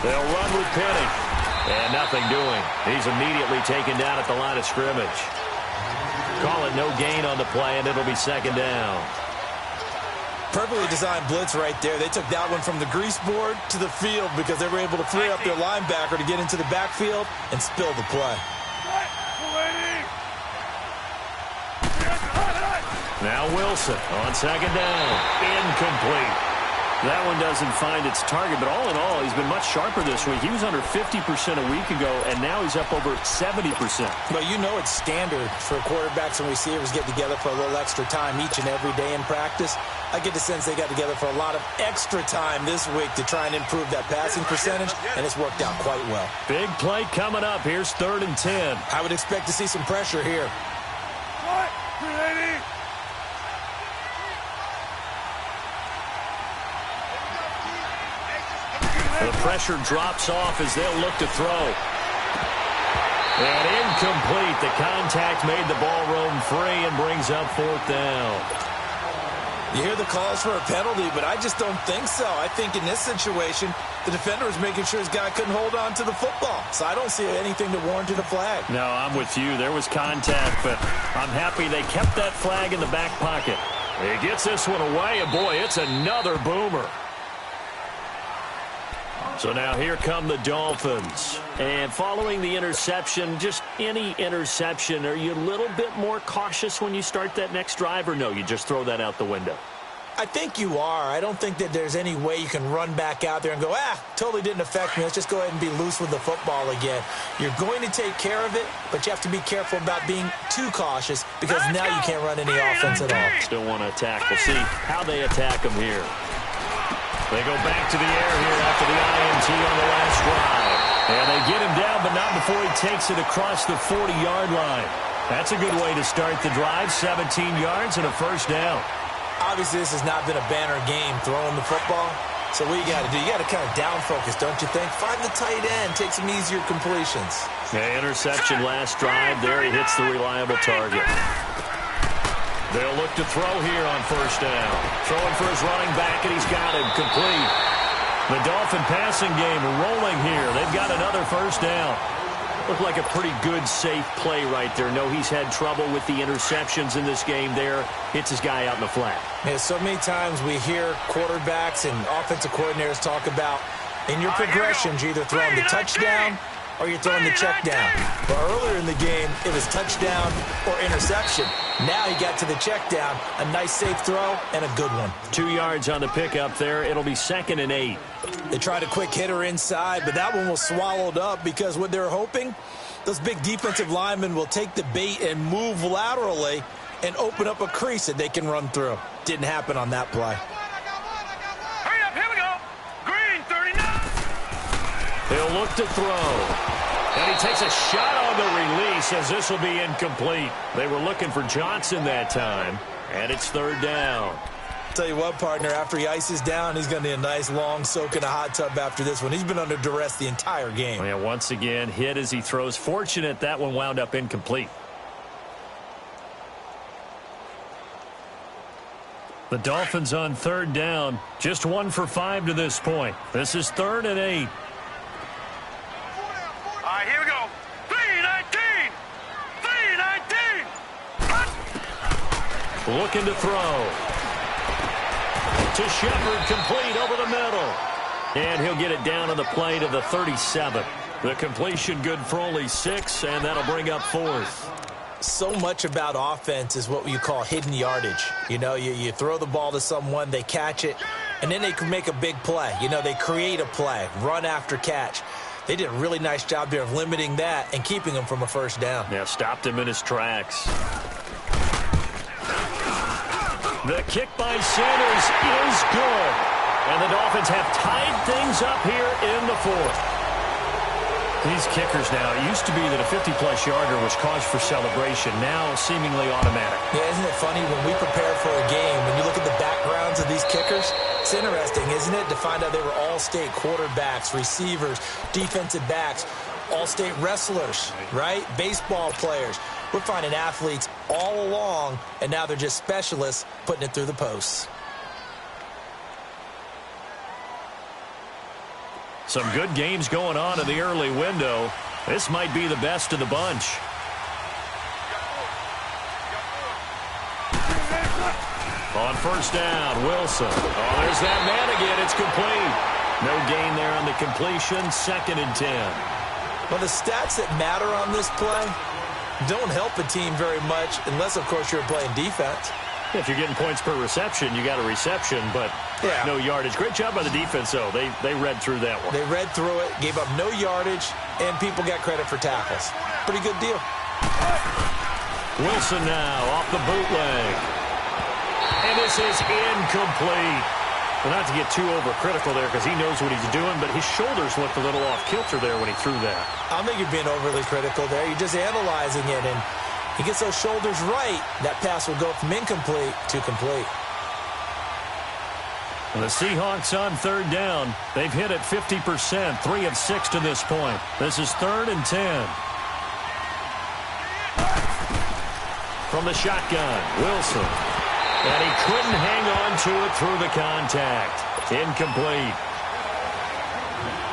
They'll run with Penny. And nothing doing. He's immediately taken down at the line of scrimmage. Call it no gain on the play, and it'll be second down. Perfectly designed blitz right there. They took that one from the grease board to the field because they were able to free up their linebacker to get into the backfield and spill the play. Now Wilson on second down. Incomplete. That one doesn't find its target, but all in all, he's been much sharper this week. He was under 50% a week ago, and now he's up over 70%. Well, you know it's standard for quarterbacks and receivers get together for a little extra time each and every day in practice. I get the sense they got together for a lot of extra time this week to try and improve that passing percentage, and it's worked out quite well. Big play coming up. Here's 3rd and 10. I would expect to see some pressure here. The pressure drops off as they'll look to throw. And incomplete. The contact made the ball roam free and brings up 4th down. You hear the calls for a penalty, but I just don't think so. I think in this situation, the defender was making sure his guy couldn't hold on to the football. So I don't see anything that warranted a flag. No, I'm with you. There was contact, but I'm happy they kept that flag in the back pocket. He gets this one away, and boy, it's another boomer. So now here come the Dolphins. And following the interception, just any interception, are you a little bit more cautious when you start that next drive, or no, you just throw that out the window? I think you are. I don't think that there's any way you can run back out there and go, totally didn't affect me. Let's just go ahead and be loose with the football again. You're going to take care of it, but you have to be careful about being too cautious because now you can't run any offense at all. Still want to attack. We'll see how they attack them here. They go back to the air here after the INT on the last drive. And they get him down, but not before he takes it across the 40-yard line. That's a good way to start the drive. 17 yards and a first down. Obviously, this has not been a banner game throwing the football. So what you got to do, you got to kind of down focus, don't you think? Find the tight end, take some easier completions. Interception last drive. There he hits the reliable target. They'll look to throw here on first down. Throwing for his running back, and he's got him complete. The Dolphin passing game rolling here. They've got another first down. Looked like a pretty good, safe play right there. No, he's had trouble with the interceptions in this game there. Hits his guy out in the flat. Yeah, so many times we hear quarterbacks and offensive coordinators talk about in your progressions, you're either throwing the touchdown or you're throwing the check down. But earlier in the game, it was touchdown or interception. Now he got to the check down. A nice safe throw and a good one. 2 yards on the pickup there. It'll be 2nd and 8. They tried a quick hitter inside, but that one was swallowed up because what they're hoping, those big defensive linemen will take the bait and move laterally and open up a crease that they can run through. Didn't happen on that play. Hurry up, here we go. Green, 39. He'll look to throw. And he takes a shot on the release as this will be incomplete. They were looking for Johnson that time, and it's 3rd down. Tell you what, partner, after he ices down, he's going to need a nice long soak in a hot tub after this one. He's been under duress the entire game. Yeah, once again, hit as he throws. Fortunate that one wound up incomplete. The Dolphins on 3rd down. Just 1 for 5 to this point. This is 3rd and 8. All right, here we go. 319. 319. Looking to throw. To Shepard, complete over the middle. And he'll get it down on the play to the 37. The completion good for only 6, and that'll bring up 4th. So much about offense is what you call hidden yardage. You know, you throw the ball to someone, they catch it, and then they can make a big play. You know, they create a play, run after catch. They did a really nice job there of limiting that and keeping him from a first down. Yeah, stopped him in his tracks. The kick by Sanders is good. And the Dolphins have tied things up here in the fourth. These kickers now, it used to be that a 50-plus yarder was cause for celebration. Now seemingly automatic. Yeah, isn't it funny when we prepare for a game, when you look at the backgrounds of these kickers, it's interesting, isn't it, to find out they were all-state quarterbacks, receivers, defensive backs, all-state wrestlers, right? Baseball players. We're finding athletes all along, and now they're just specialists putting it through the posts. Some good games going on in the early window. This might be the best of the bunch. On first down, Wilson. Oh, there's that man again. It's complete. No gain there on the completion. 2nd and 10. Well, the stats that matter on this play don't help a team very much unless, of course, you're playing defense. If you're getting points per reception, you got a reception, but no yardage. Great job by the defense, though. They read through that one. They read through it, gave up no yardage, and people got credit for tackles. Pretty good deal. Wilson now off the bootleg. And this is incomplete. Well, not to get too overcritical there because he knows what he's doing, but his shoulders looked a little off kilter there when he threw that. I don't think you're being overly critical there. You're just analyzing it, and he gets those shoulders right, that pass will go from incomplete to complete. And the Seahawks on 3rd down. They've hit it 50%, 3 of 6 to this point. This is 3rd and 10. From the shotgun, Wilson. And he couldn't hang on to it through the contact. Incomplete.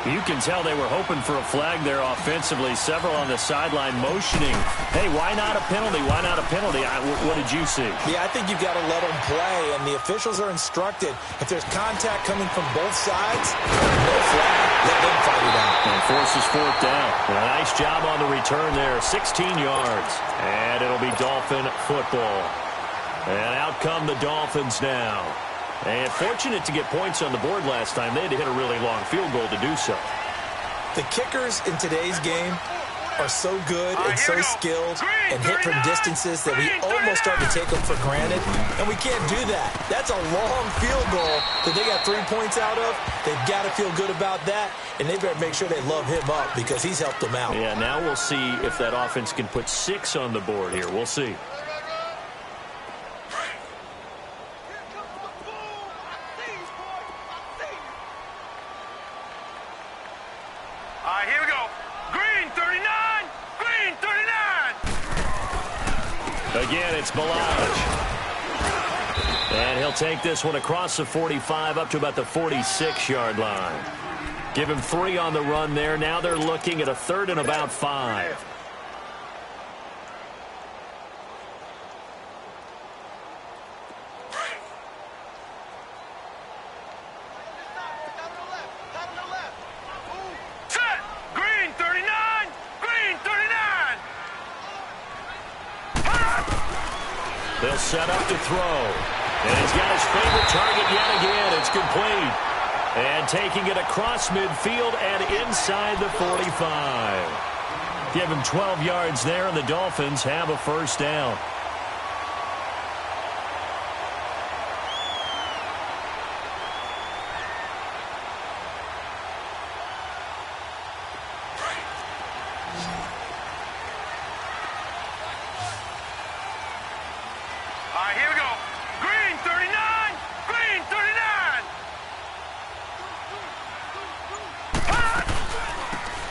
You can tell they were hoping for a flag there offensively. Several on the sideline motioning. Hey, why not a penalty? Why not a penalty? What did you see? Yeah, I think you've got to let them play, and the officials are instructed. If there's contact coming from both sides, no flag. Let them fight it out. And forces 4th down. And a nice job on the return there. 16 yards. And it'll be Dolphin football. And out come the Dolphins now. And fortunate to get points on the board last time. They had to hit a really long field goal to do so. The kickers in today's game are so good and so skilled and hit from distances that we almost start to take them for granted, and we can't do that. That's a long field goal that they got 3 points out of. They've got to feel good about that, and they better make sure they love him up because he's helped them out. Yeah, now we'll see if that offense can put 6 on the board here. We'll see. Here we go. Green 39. Green 39. Again, it's Balaj. And he'll take this one across the 45 up to about the 46-yard line. Give him 3 on the run there. Now they're looking at a 3rd and about 5. They'll set up to throw. And he's got his favorite target yet again. It's complete. And taking it across midfield and inside the 45. Give him 12 yards there, and the Dolphins have a first down. Here we go. Green 39. Green 39.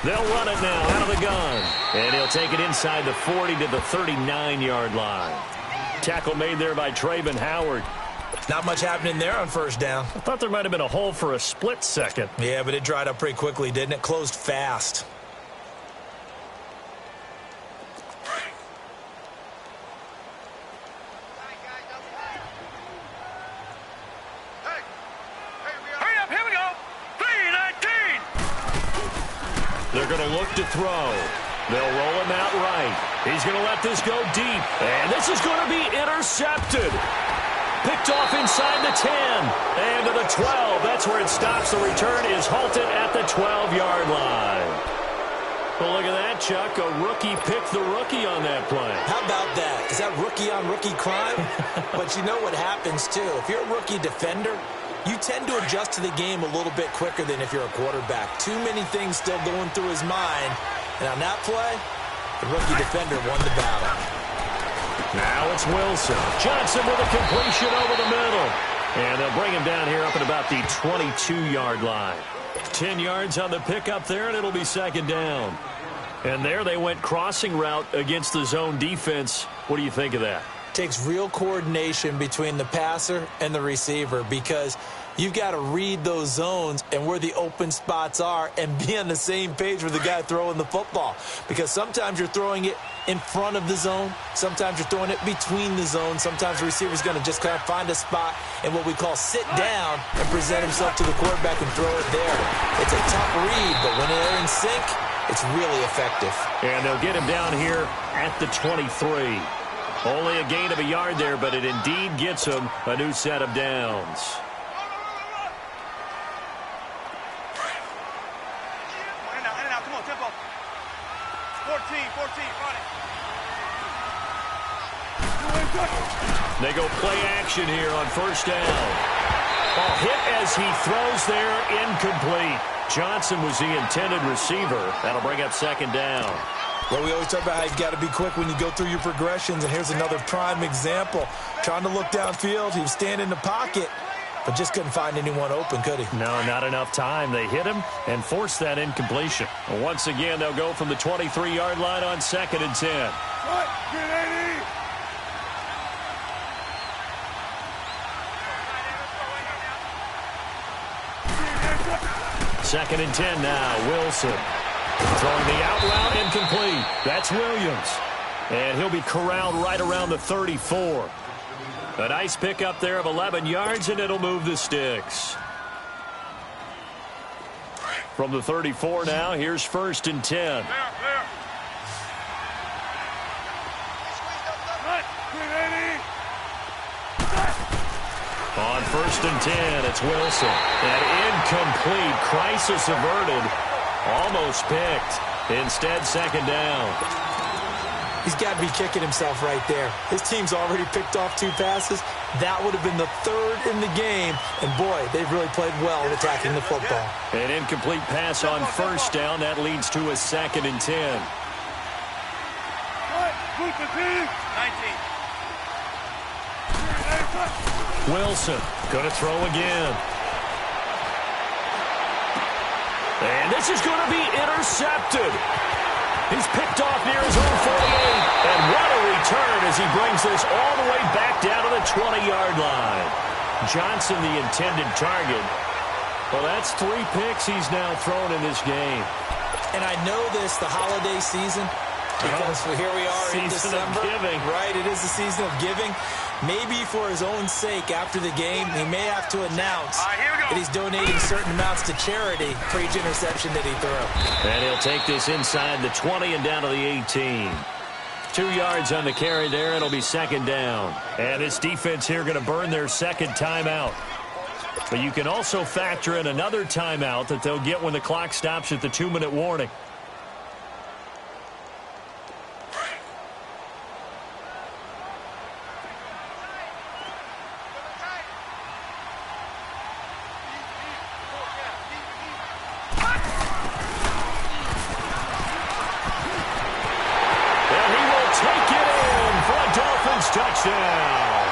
They'll run it now out of the gun. And he'll take it inside the 40 to the 39-yard line. Tackle made there by Trayvon Howard. Not much happening there on first down. I thought there might have been a hole for a split second. Yeah, but it dried up pretty quickly, didn't it? Closed fast. They're going to look to throw. They'll roll him out right. He's going to let this go deep. And this is going to be intercepted. Picked off inside the 10. And to the 12. That's where it stops. The return is halted at the 12-yard line. Well, look at that, Chuck. A rookie picked the rookie on that play. How about that? Is that rookie-on-rookie crime? But you know what happens, too. If you're a rookie defender, you tend to adjust to the game a little bit quicker than if you're a quarterback. Too many things still going through his mind. And on that play, the rookie defender won the battle. Now it's Wilson. Johnson with a completion over the middle. And they'll bring him down here up at about the 22-yard line. 10 yards on the pickup there, and it'll be second down. And there they went crossing route against the zone defense. What do you think of that? Takes real coordination between the passer and the receiver because you've got to read those zones and where the open spots are and be on the same page with the guy throwing the football. Because sometimes you're throwing it in front of the zone. Sometimes you're throwing it between the zones. Sometimes the receiver's going to just kind of find a spot and what we call sit down and present himself to the quarterback and throw it there. It's a tough read, but when they're in sync, it's really effective. And they'll get him down here at the 23. Only a gain of a yard there, but it indeed gets him a new set of downs. Come on, tempo. 14, run it. They go play action here on first down. Ball hit as he throws there, incomplete. Johnson was the intended receiver. That'll bring up second down. Well, we always talk about how you've got to be quick when you go through your progressions, and here's another prime example. Trying to look downfield, he was standing in the pocket, but just couldn't find anyone open, could he? No, not enough time. They hit him and forced that incompletion. Once again, they'll go from the 23-yard line on second and 10. Second and 10 now, Wilson. Throwing the out route, incomplete. That's Williams. And he'll be corralled right around the 34. A nice pickup there of 11 yards, and it'll move the sticks. From the 34 now, here's first and 10. On first and 10, it's Wilson. An incomplete, crisis averted. Almost picked. Instead, second down. He's got to be kicking himself right there. His team's already picked off 2 passes. That would have been the 3rd in the game. And, boy, they've really played well attacking the football. An incomplete pass on first down. That leads to a second and 10. 19. Wilson going to throw again. And this is going to be intercepted. He's picked off near his own 48. And what a return as he brings this all the way back down to the 20-yard line. Johnson, the intended target. Well, that's 3 picks he's now thrown in this game. And I know this, the holiday season, because here we are in December. Season of giving. Right, it is the season of giving. Maybe for his own sake, after the game, he may have to announce that he's donating certain amounts to charity for each interception that he threw. And he'll take this inside the 20 and down to the 18. 2 yards on the carry there. It'll be second down. And this defense here going to burn their second timeout. But you can also factor in another timeout that they'll get when the clock stops at the 2-minute warning. Touchdown.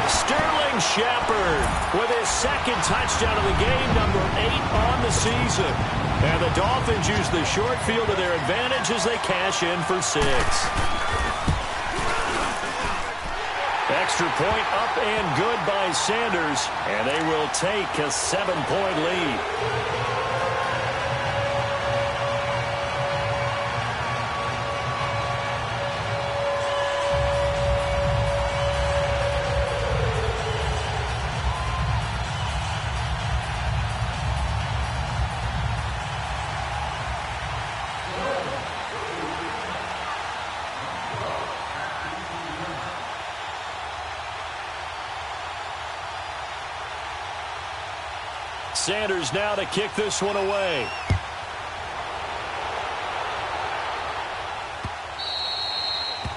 Sterling Shepard with his second touchdown of the game, number 8 on the season. And the Dolphins use the short field to their advantage as they cash in for 6. Extra point up and good by Sanders, and they will take a 7-point lead. Sanders now to kick this one away.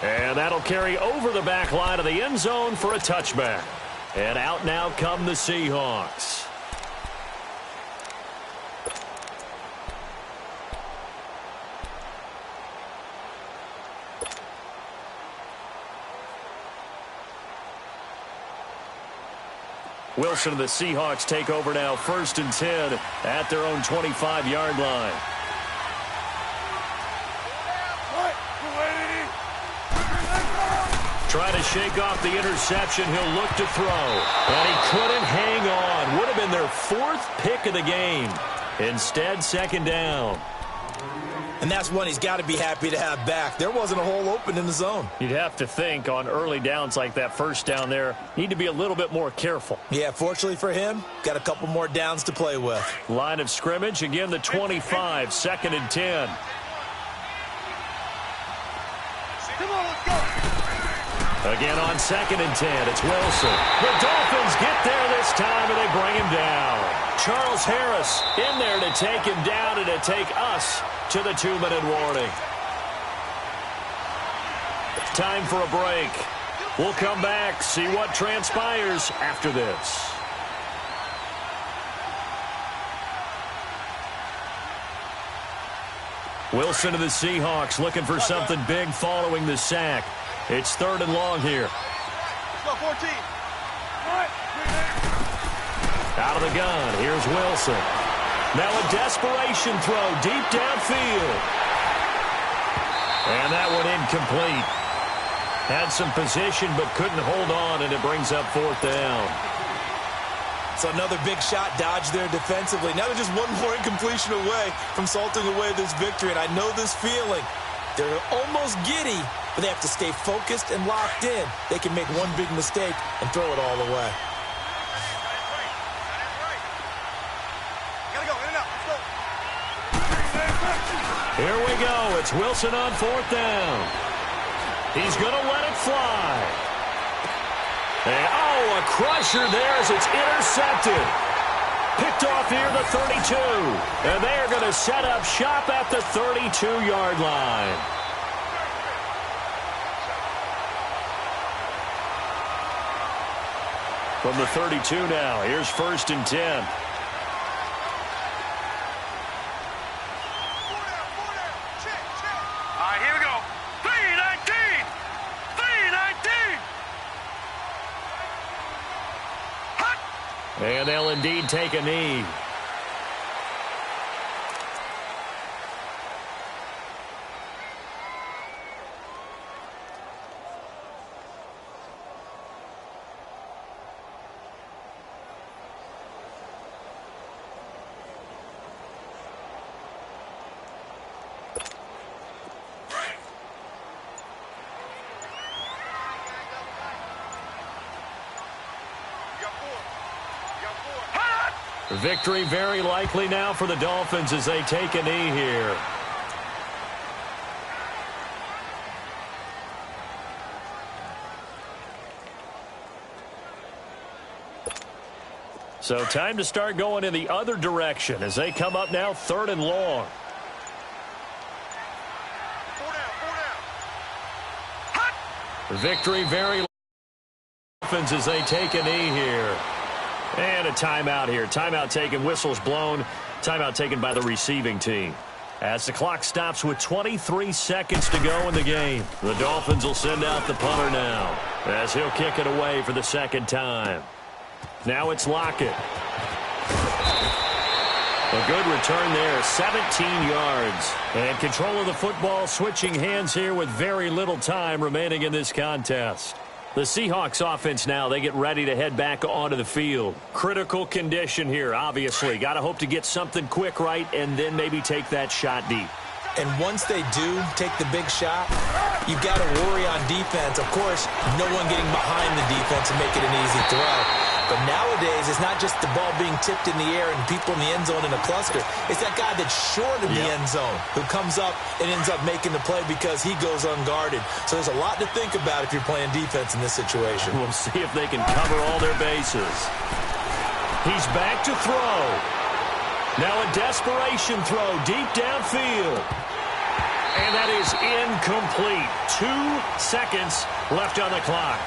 And that'll carry over the back line of the end zone for a touchback. And out now come the Seahawks. Wilson and the Seahawks take over now, 1st and 10 at their own 25-yard line. Trying to shake off the interception. He'll look to throw. And he couldn't hang on. Would have been their 4th pick of the game. Instead, 2nd down. And that's one he's got to be happy to have back. There wasn't a hole open in the zone. You'd have to think on early downs like that, 1st down there, need to be a little bit more careful. Yeah, fortunately for him, got a couple more downs to play with. Line of scrimmage, again the 25, 2nd and 10. Come on, let's go. Again on 2nd and 10, it's Wilson. The Dolphins get there this time, and they bring him down. Charles Harris in there to take him down and to take us to the 2-minute warning. Time for a break. We'll come back, see what transpires after this. Wilson to the Seahawks looking for something big following the sack. It's 3rd and long here. Let's go, 14. Out of the gun, here's Wilson. Now a desperation throw deep downfield. And that one incomplete. Had some position but couldn't hold on, and it brings up 4th down. So another big shot dodged there defensively. Now they're just one more incompletion away from salting away this victory. And I know this feeling. They're almost giddy, but they have to stay focused and locked in. They can make one big mistake and throw it all away. Here we go. It's Wilson on 4th down. He's going to let it fly. And, oh, a crusher there as it's intercepted. Picked off here the 32. And they are going to set up shop at the 32-yard line. From the 32 now, here's 1st and 10. And they'll indeed take a knee. Victory very likely now for the Dolphins as they take a knee here. So time to start going in the other direction as they come up now 3rd and long. Victory very Dolphins as they take a knee here. And a timeout here. Timeout taken, whistles blown. Timeout taken by the receiving team. As the clock stops with 23 seconds to go in the game, the Dolphins will send out the punter now as he'll kick it away for the 2nd time. Now it's Lockett. A good return there, 17 yards. And control of the football switching hands here with very little time remaining in this contest. The Seahawks offense now, they get ready to head back onto the field. Critical condition here, obviously. Got to hope to get something quick right and then maybe take that shot deep. And once they do take the big shot, you've got to worry on defense. Of course, no one getting behind the defense and make it an easy throw. But nowadays, it's not just the ball being tipped in the air and people in the end zone in a cluster. It's that guy that's short of the end zone who comes up and ends up making the play because he goes unguarded. So there's a lot to think about if you're playing defense in this situation. We'll see if they can cover all their bases. He's back to throw. Now a desperation throw deep downfield. And that is incomplete. 2 seconds left on the clock.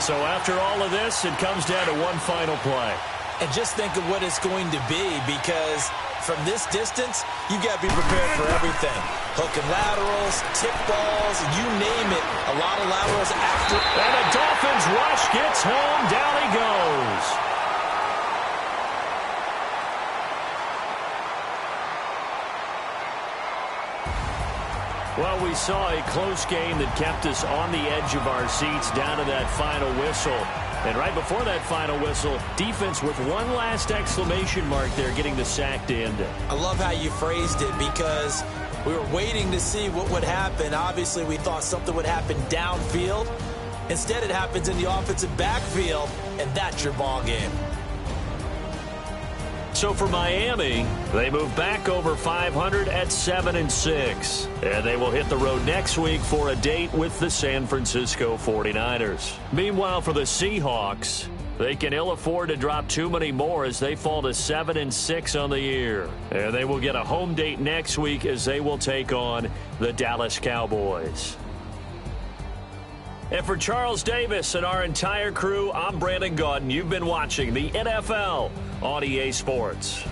So after all of this, it comes down to one final play. And just think of what it's going to be, because from this distance, you got to be prepared for everything. Hook and laterals, tip balls, you name it. A lot of laterals after. And the Dolphins rush gets home. Down he goes. Well, we saw a close game that kept us on the edge of our seats down to that final whistle. And right before that final whistle, defense with one last exclamation mark there, getting the sack to end it. I love how you phrased it, because we were waiting to see what would happen. Obviously, we thought something would happen downfield. Instead, it happens in the offensive backfield, and that's your ball game. So for Miami, they move back over 500 at 7-6. And they will hit the road next week for a date with the San Francisco 49ers. Meanwhile, for the Seahawks, they can ill afford to drop too many more as they fall to 7-6 on the year. And they will get a home date next week as they will take on the Dallas Cowboys. And for Charles Davis and our entire crew, I'm Brandon Gaudin. You've been watching the NFL on EA Sports.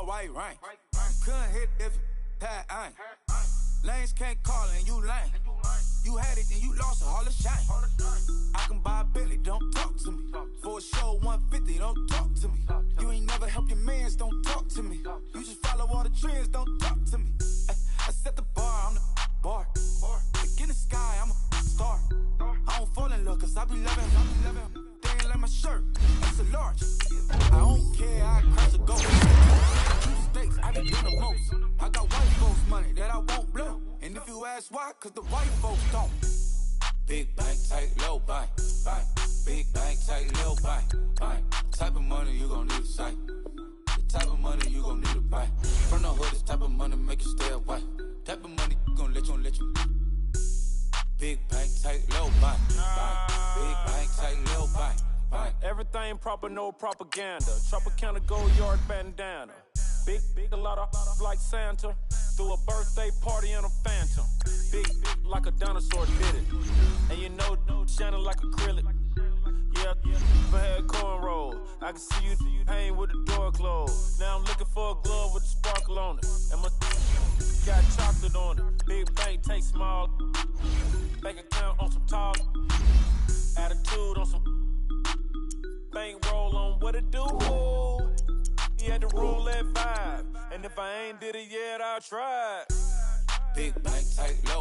all white rain. Couldn't hit if that ain't. Lanes can't call and you lame. You had it, then you lost it, all the shame. I can buy a Billy, don't talk to me. For a show 150, don't talk to me. You ain't never help your mans, don't talk to me. You just follow all the trends, don't talk to me. I set the bar, I'm the bar. Like in the sky, I'm a star. I don't fall in love, cause I be loving. They ain't like my shirt, it's a large. I don't care, I crash or go. States, I be doing the most. I got white folks money that I won't blow. And if you ask why, cause the white folks don't. Big bank, tight, low bank, bank. Big bank, tight, low bank, bank. Type of money you gon' need a sight. The type of money you gon' need to buy. From the hood, this type of money make you stay away. Type of money gon' let you. Big bank, tight, low bank, bank. Big bank, tight, low bank, bank. Everything proper, no propaganda. Tropicana gold yard bandana. Big, a lot of like Santa. Threw a birthday party in a phantom. Big like a dinosaur did it. And you know, shining like acrylic. Yeah, overhead cornrow. I can see you hang with the door closed. Now I'm looking for a glove with a sparkle on it. And my got chocolate on it. Big bank, take small. Bank account on some tall. Attitude on some. Bank roll on what it do. He had the roulette vibe. And if I ain't did it yet, I'll try. Big bank, tight, low